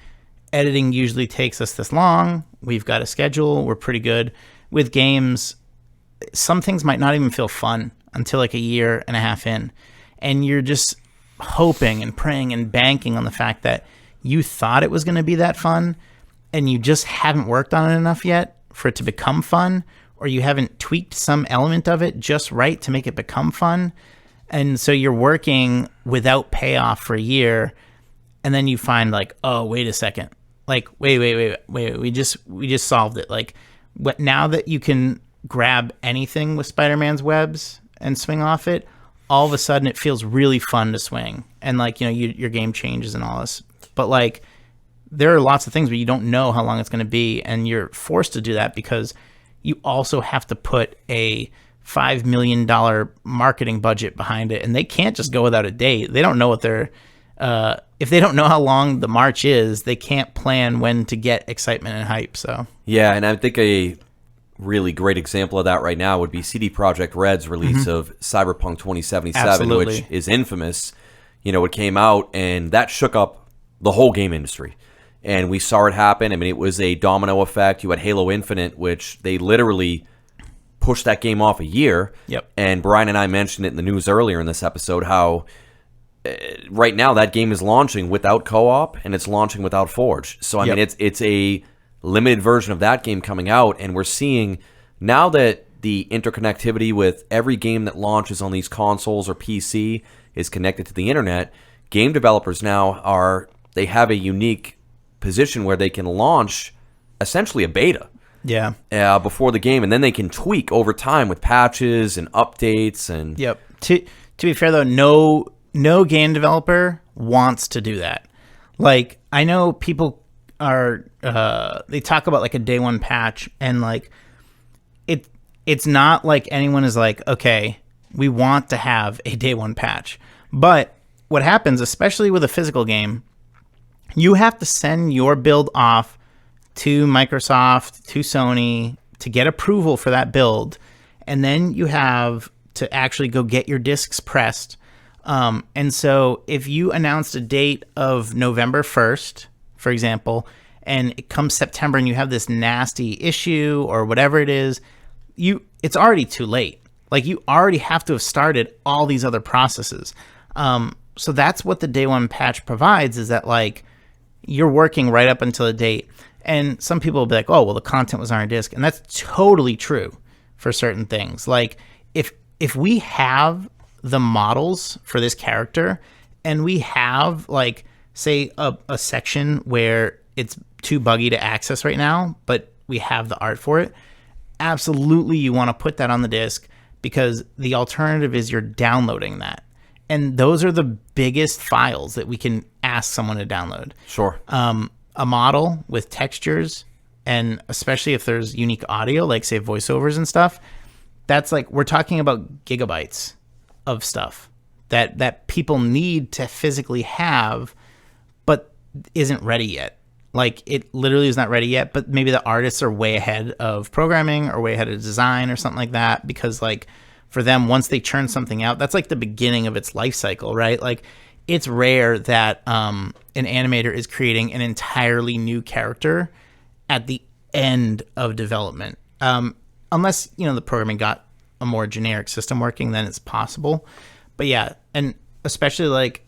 editing usually takes us this long. We've got a schedule. We're pretty good. With games, some things might not even feel fun until like a year and a half in, and you're just hoping and praying and banking on the fact that you thought it was going to be that fun, and you just haven't worked on it enough yet for it to become fun, or you haven't tweaked some element of it just right to make it become fun. And so you're working without payoff for a year, and then you find, like, oh, wait a second. Like, wait, we just solved it. Like, now that you can grab anything with Spider-Man's webs and swing off it, all of a sudden it feels really fun to swing. And, like, you know, your game changes and all this. But, like, there are lots of things where you don't know how long it's going to be, and you're forced to do that because you also have to put a $5 million marketing budget behind it, and they can't just go without a date. They don't know what they're if they don't know how long the march is, they can't plan when to get excitement and hype. So yeah, and I think a really great example of that right now would be CD Projekt Red's release of Cyberpunk 2077, Absolutely. which is infamous. You know, it came out and that shook up the whole game industry. And we saw it happen. I mean, it was a domino effect. You had Halo Infinite, which they literally pushed that game off a year. Yep. And Brian and I mentioned it in the news earlier in this episode, how right now that game is launching without co-op and it's launching without Forge. So, I mean, it's a limited version of that game coming out. And we're seeing now that the interconnectivity with every game that launches on these consoles or PC is connected to the internet, game developers now they have a unique position where they can launch essentially a beta before the game, and then they can tweak over time with patches and updates. And to be fair though, no game developer wants to do that. Like, I know people are they talk about like a day one patch, and like it's not like anyone is like, okay, we want to have a day one patch. But what happens, especially with a physical game, you have to send your build off to Microsoft, to Sony, to get approval for that build. And then you have to actually go get your discs pressed. And so if you announced a date of November 1st, for example, and it comes September and you have this nasty issue or whatever it is, it's already too late. Like, you already have to have started all these other processes. So that's what the day one patch provides, is that, like, you're working right up until a date. And some people will be like, oh, well, the content was on our disc. And that's totally true for certain things. Like, if we have the models for this character, and we have, like, say a section where it's too buggy to access right now, but we have the art for it, absolutely you want to put that on the disc, because the alternative is you're downloading that. And those are the biggest files that we can ask someone to download. Sure. A model with textures, and especially if there's unique audio, like, say, voiceovers and stuff, that's like, we're talking about gigabytes of stuff that people need to physically have, but isn't ready yet. Like, it literally is not ready yet, but maybe the artists are way ahead of programming or way ahead of design or something like that, because, like, for them, once they churn something out, that's like the beginning of its life cycle, right? Like, it's rare that an animator is creating an entirely new character at the end of development. Unless, you know, the programming got a more generic system working, then it's possible. But yeah, and especially, like,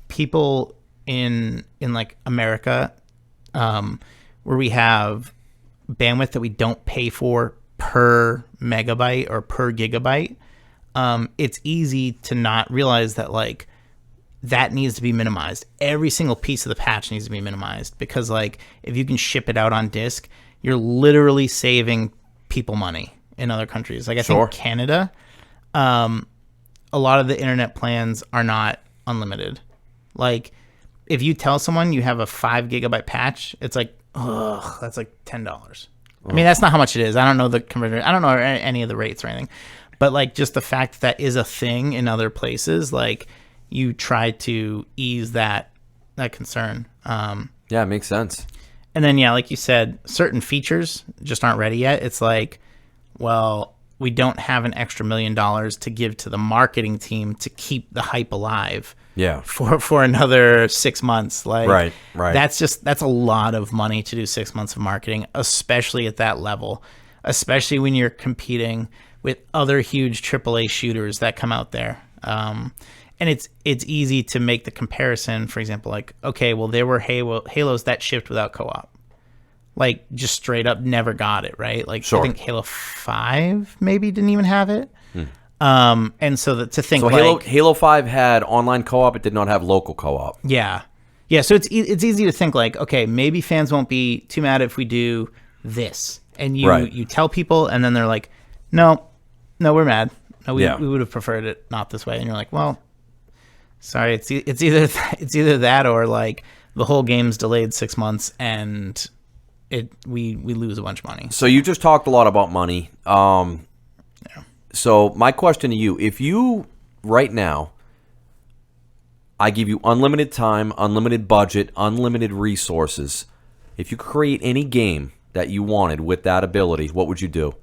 people in like America, where we have bandwidth that we don't pay for per megabyte or per gigabyte, it's easy to not realize that, like, that needs to be minimized. Every single piece of the patch needs to be minimized, because, like, if you can ship it out on disk, you're literally saving people money in other countries. Like I Sure. think Canada, a lot of the internet plans are not unlimited. Like if you tell someone you have a 5 gigabyte patch, it's like, ugh, that's like $10. I mean, that's not how much it is. I don't know the conversion. I don't know any of the rates or anything. But like just the fact that is a thing in other places, like you try to ease that concern. Yeah, it makes sense. And then, yeah, like you said, certain features just aren't ready yet. It's like, well, we don't have an extra $1 million to give to the marketing team to keep the hype alive. Yeah. For another 6 months. Like, Right. That's a lot of money to do 6 months of marketing, especially at that level, especially when you're competing with other huge AAA shooters that come out there. And it's easy to make the comparison, for example, like, okay, well, there were Halos that shipped without co-op. Like, just straight up never got it, right? Like, Sure. I think Halo 5 maybe didn't even have it. And so to think So like... Halo 5 had online co-op. It did not have local co-op. Yeah. Yeah, so it's easy to think like, okay, maybe fans won't be too mad if we do this. And you tell people, and then they're like, no, we're mad. No, we would have preferred it not this way. And you're like, well, sorry, it's either that or like the whole game's delayed 6 months and we lose a bunch of money. So you just talked a lot about money. So my question to you, if you, right now, I give you unlimited time, unlimited budget, unlimited resources, if you create any game that you wanted with that ability, what would you do?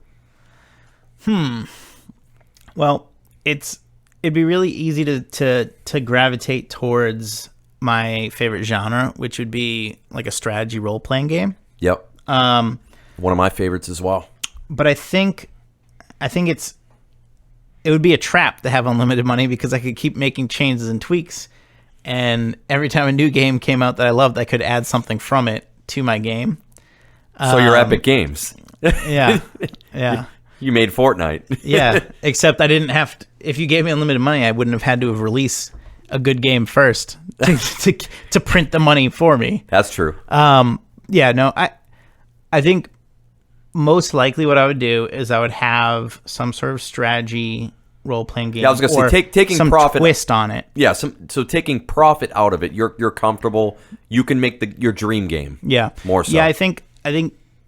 Well, it'd be really easy to gravitate towards my favorite genre, which would be like a strategy role-playing game. Yep. One of my favorites as well. But I think it would be a trap to have unlimited money because I could keep making changes and tweaks, and every time a new game came out that I loved, I could add something from it to my game. So you're Epic Games. Yeah. You made Fortnite. Yeah, except I didn't have to, if you gave me unlimited money, I wouldn't have had to have released a good game first to print the money for me. That's true. Yeah, no, I think most likely what I would do is I would have some sort of strategy role-playing game. Yeah, I was going to say, taking some profit twist on it. Yeah, so taking profit out of it, you're comfortable. You can make your dream game. Yeah, more so. Yeah, I think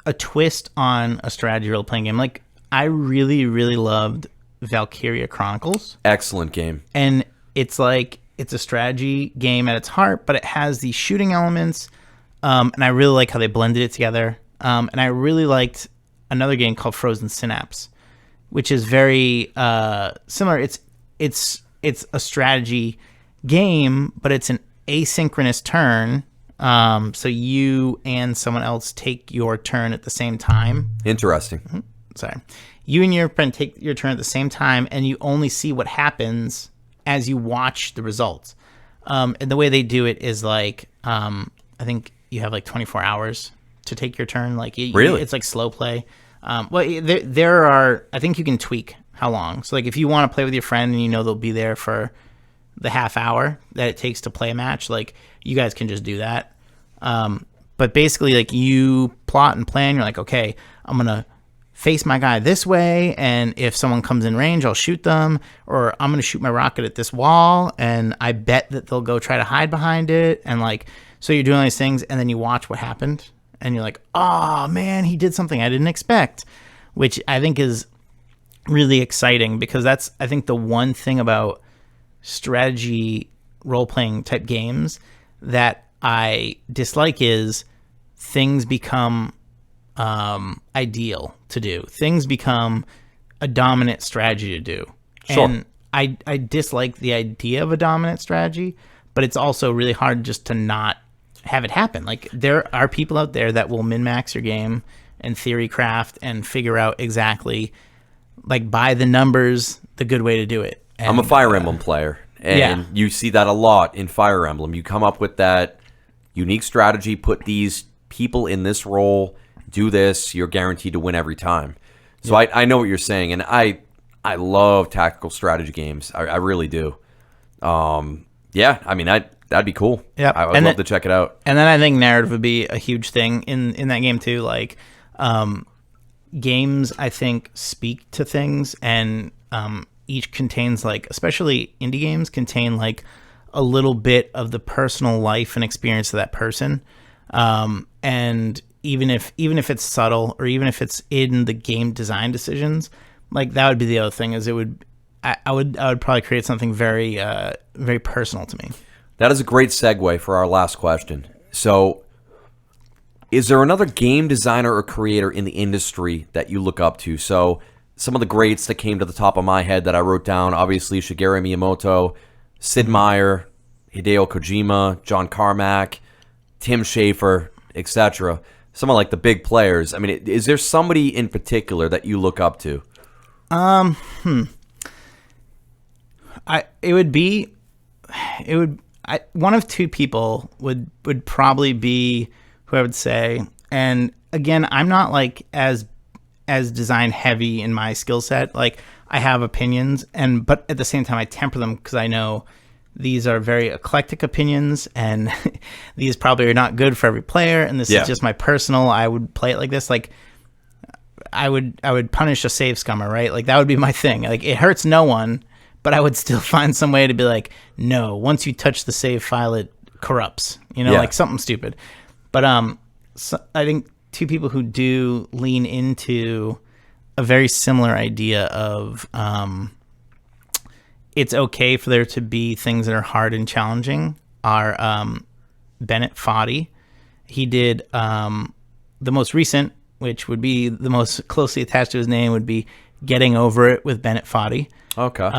a twist on a strategy role-playing game. Like I really, really loved Valkyria Chronicles. Excellent game. And it's like it's a strategy game at its heart, but it has these shooting elements. And I really like how they blended it together. And I really liked another game called Frozen Synapse, which is very similar. It's a strategy game, but it's an asynchronous turn. So you and someone else take your turn at the same time. Interesting. Sorry. You and your friend take your turn at the same time, and you only see what happens as you watch the results. And the way they do it is like, I think you have like 24 hours to take your turn. Like really? It's like slow play. Well, there are, I think you can tweak how long. So like if you want to play with your friend and you know they'll be there for the half hour that it takes to play a match, like you guys can just do that. But basically like you plot and plan, you're like, okay, I'm going to face my guy this way, and if someone comes in range, I'll shoot them, or I'm going to shoot my rocket at this wall, and I bet that they'll go try to hide behind it, and like, so you're doing all these things, and then you watch what happened, and you're like, oh man, he did something I didn't expect, which I think is really exciting, because that's, I think, the one thing about strategy role-playing type games that I dislike is things become ideal to do. Things become a dominant strategy to do. Sure. And I dislike the idea of a dominant strategy, but it's also really hard just to not have it happen. Like there are people out there that will min-max your game and theory craft and figure out exactly, like by the numbers, the good way to do it. And, I'm a Fire Emblem player, and you see that a lot in Fire Emblem. You come up with that unique strategy, put these people in this role, do this, you're guaranteed to win every time. So I know what you're saying, and I love tactical strategy games. I really do. Yeah, I mean, that'd be cool. Yeah, I would love to check it out. And then I think narrative would be a huge thing in that game too. Like, games, I think, speak to things, and each contains, like, especially indie games, contain like a little bit of the personal life and experience of that person. And even if it's subtle, or even if it's in the game design decisions, like, that would be the other thing, is I would probably create something very very personal to me. That is a great segue for our last question. So, is there another game designer or creator in the industry that you look up to? So, some of the greats that came to the top of my head that I wrote down, obviously Shigeru Miyamoto, Sid Meier, Hideo Kojima, John Carmack, Tim Schafer, etc. Some of like the big players. I mean, is there somebody in particular that you look up to? One of two people would probably be who I would say. And again, I'm not like as design heavy in my skill set. Like, I have opinions, but at the same time I temper them, because I know these are very eclectic opinions, and these probably are not good for every player. And this is just my personal. I would play it like this. Like, I would punish a save scummer, right? Like, that would be my thing. Like, it hurts no one, but I would still find some way to be like, no, once you touch the save file, it corrupts, like something stupid. But so I think two people who do lean into a very similar idea of it's okay for there to be things that are hard and challenging are Bennett Foddy. He did the most recent, which would be the most closely attached to his name, would be Getting Over It with Bennett Foddy. Okay.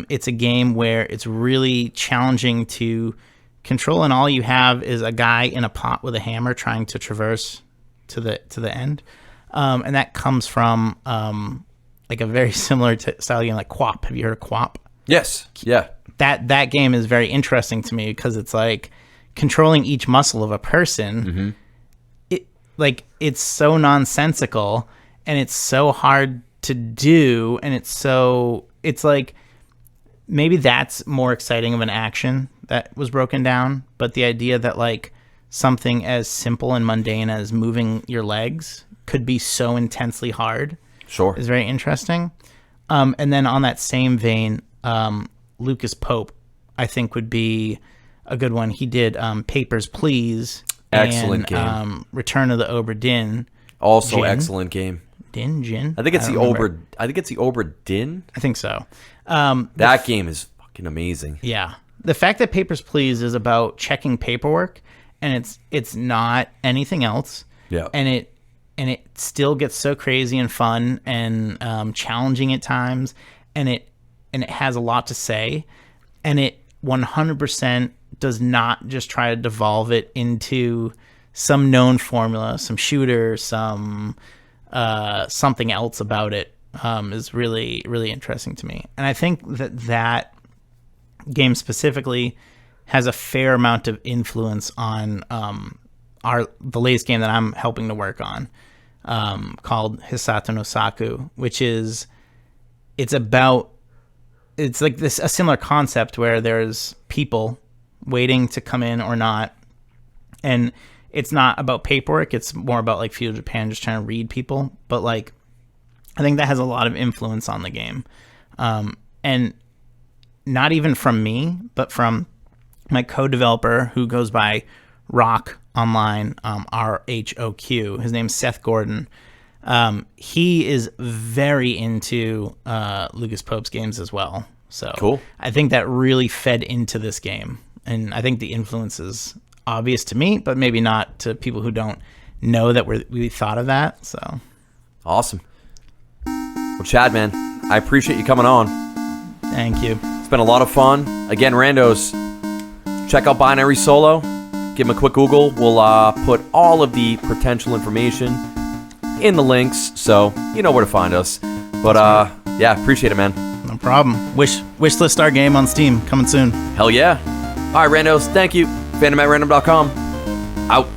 It's a game where it's really challenging to control, and all you have is a guy in a pot with a hammer trying to traverse to the end. And that comes from like a very similar style game like QWOP. Have you heard of QWOP? Yes. Yeah. That game is very interesting to me, because it's like controlling each muscle of a person. Mm-hmm. It's so nonsensical, and it's so hard to do, and it's like, maybe that's more exciting of an action that was broken down, but the idea that like something as simple and mundane as moving your legs could be so intensely hard is very interesting. And then on that same vein, Lucas Pope, I think, would be a good one. He did Papers, Please, excellent and game. Return of the Obra Dinn. Also Jinn? Excellent game. Jinn? I think it's the Obra Dinn. I think so. That game is fucking amazing. Yeah. The fact that Papers, Please is about checking paperwork, and it's not anything else. Yeah. And it still gets so crazy and fun and challenging at times, and it has a lot to say, and it 100% does not just try to devolve it into some known formula, some shooter, some something else about it. Is really, really interesting to me. And I think that game specifically has a fair amount of influence on the latest game that I'm helping to work on, called Hisatu No Saku, which is, it's like this, a similar concept where there's people waiting to come in or not. And it's not about paperwork. It's more about like feudal Japan, just trying to read people. But like, I think that has a lot of influence on the game. And not even from me, but from my co-developer who goes by Rock online, RHOQ. His name's Seth Gordon. He is very into Lucas Pope's games as well. So cool. I think that really fed into this game. And I think the influence is obvious to me, but maybe not to people who don't know that we thought of that. So awesome. Well, Chad, man, I appreciate you coming on. Thank you. It's been a lot of fun. Again, randos, check out Binary Solo. Give them a quick Google. We'll put all of the potential information in the links, so you know where to find us. But yeah, appreciate it, man. No problem. Wishlist our game on Steam, coming soon. Hell yeah. All right, randos, thank you. Fandom@random.com. Out.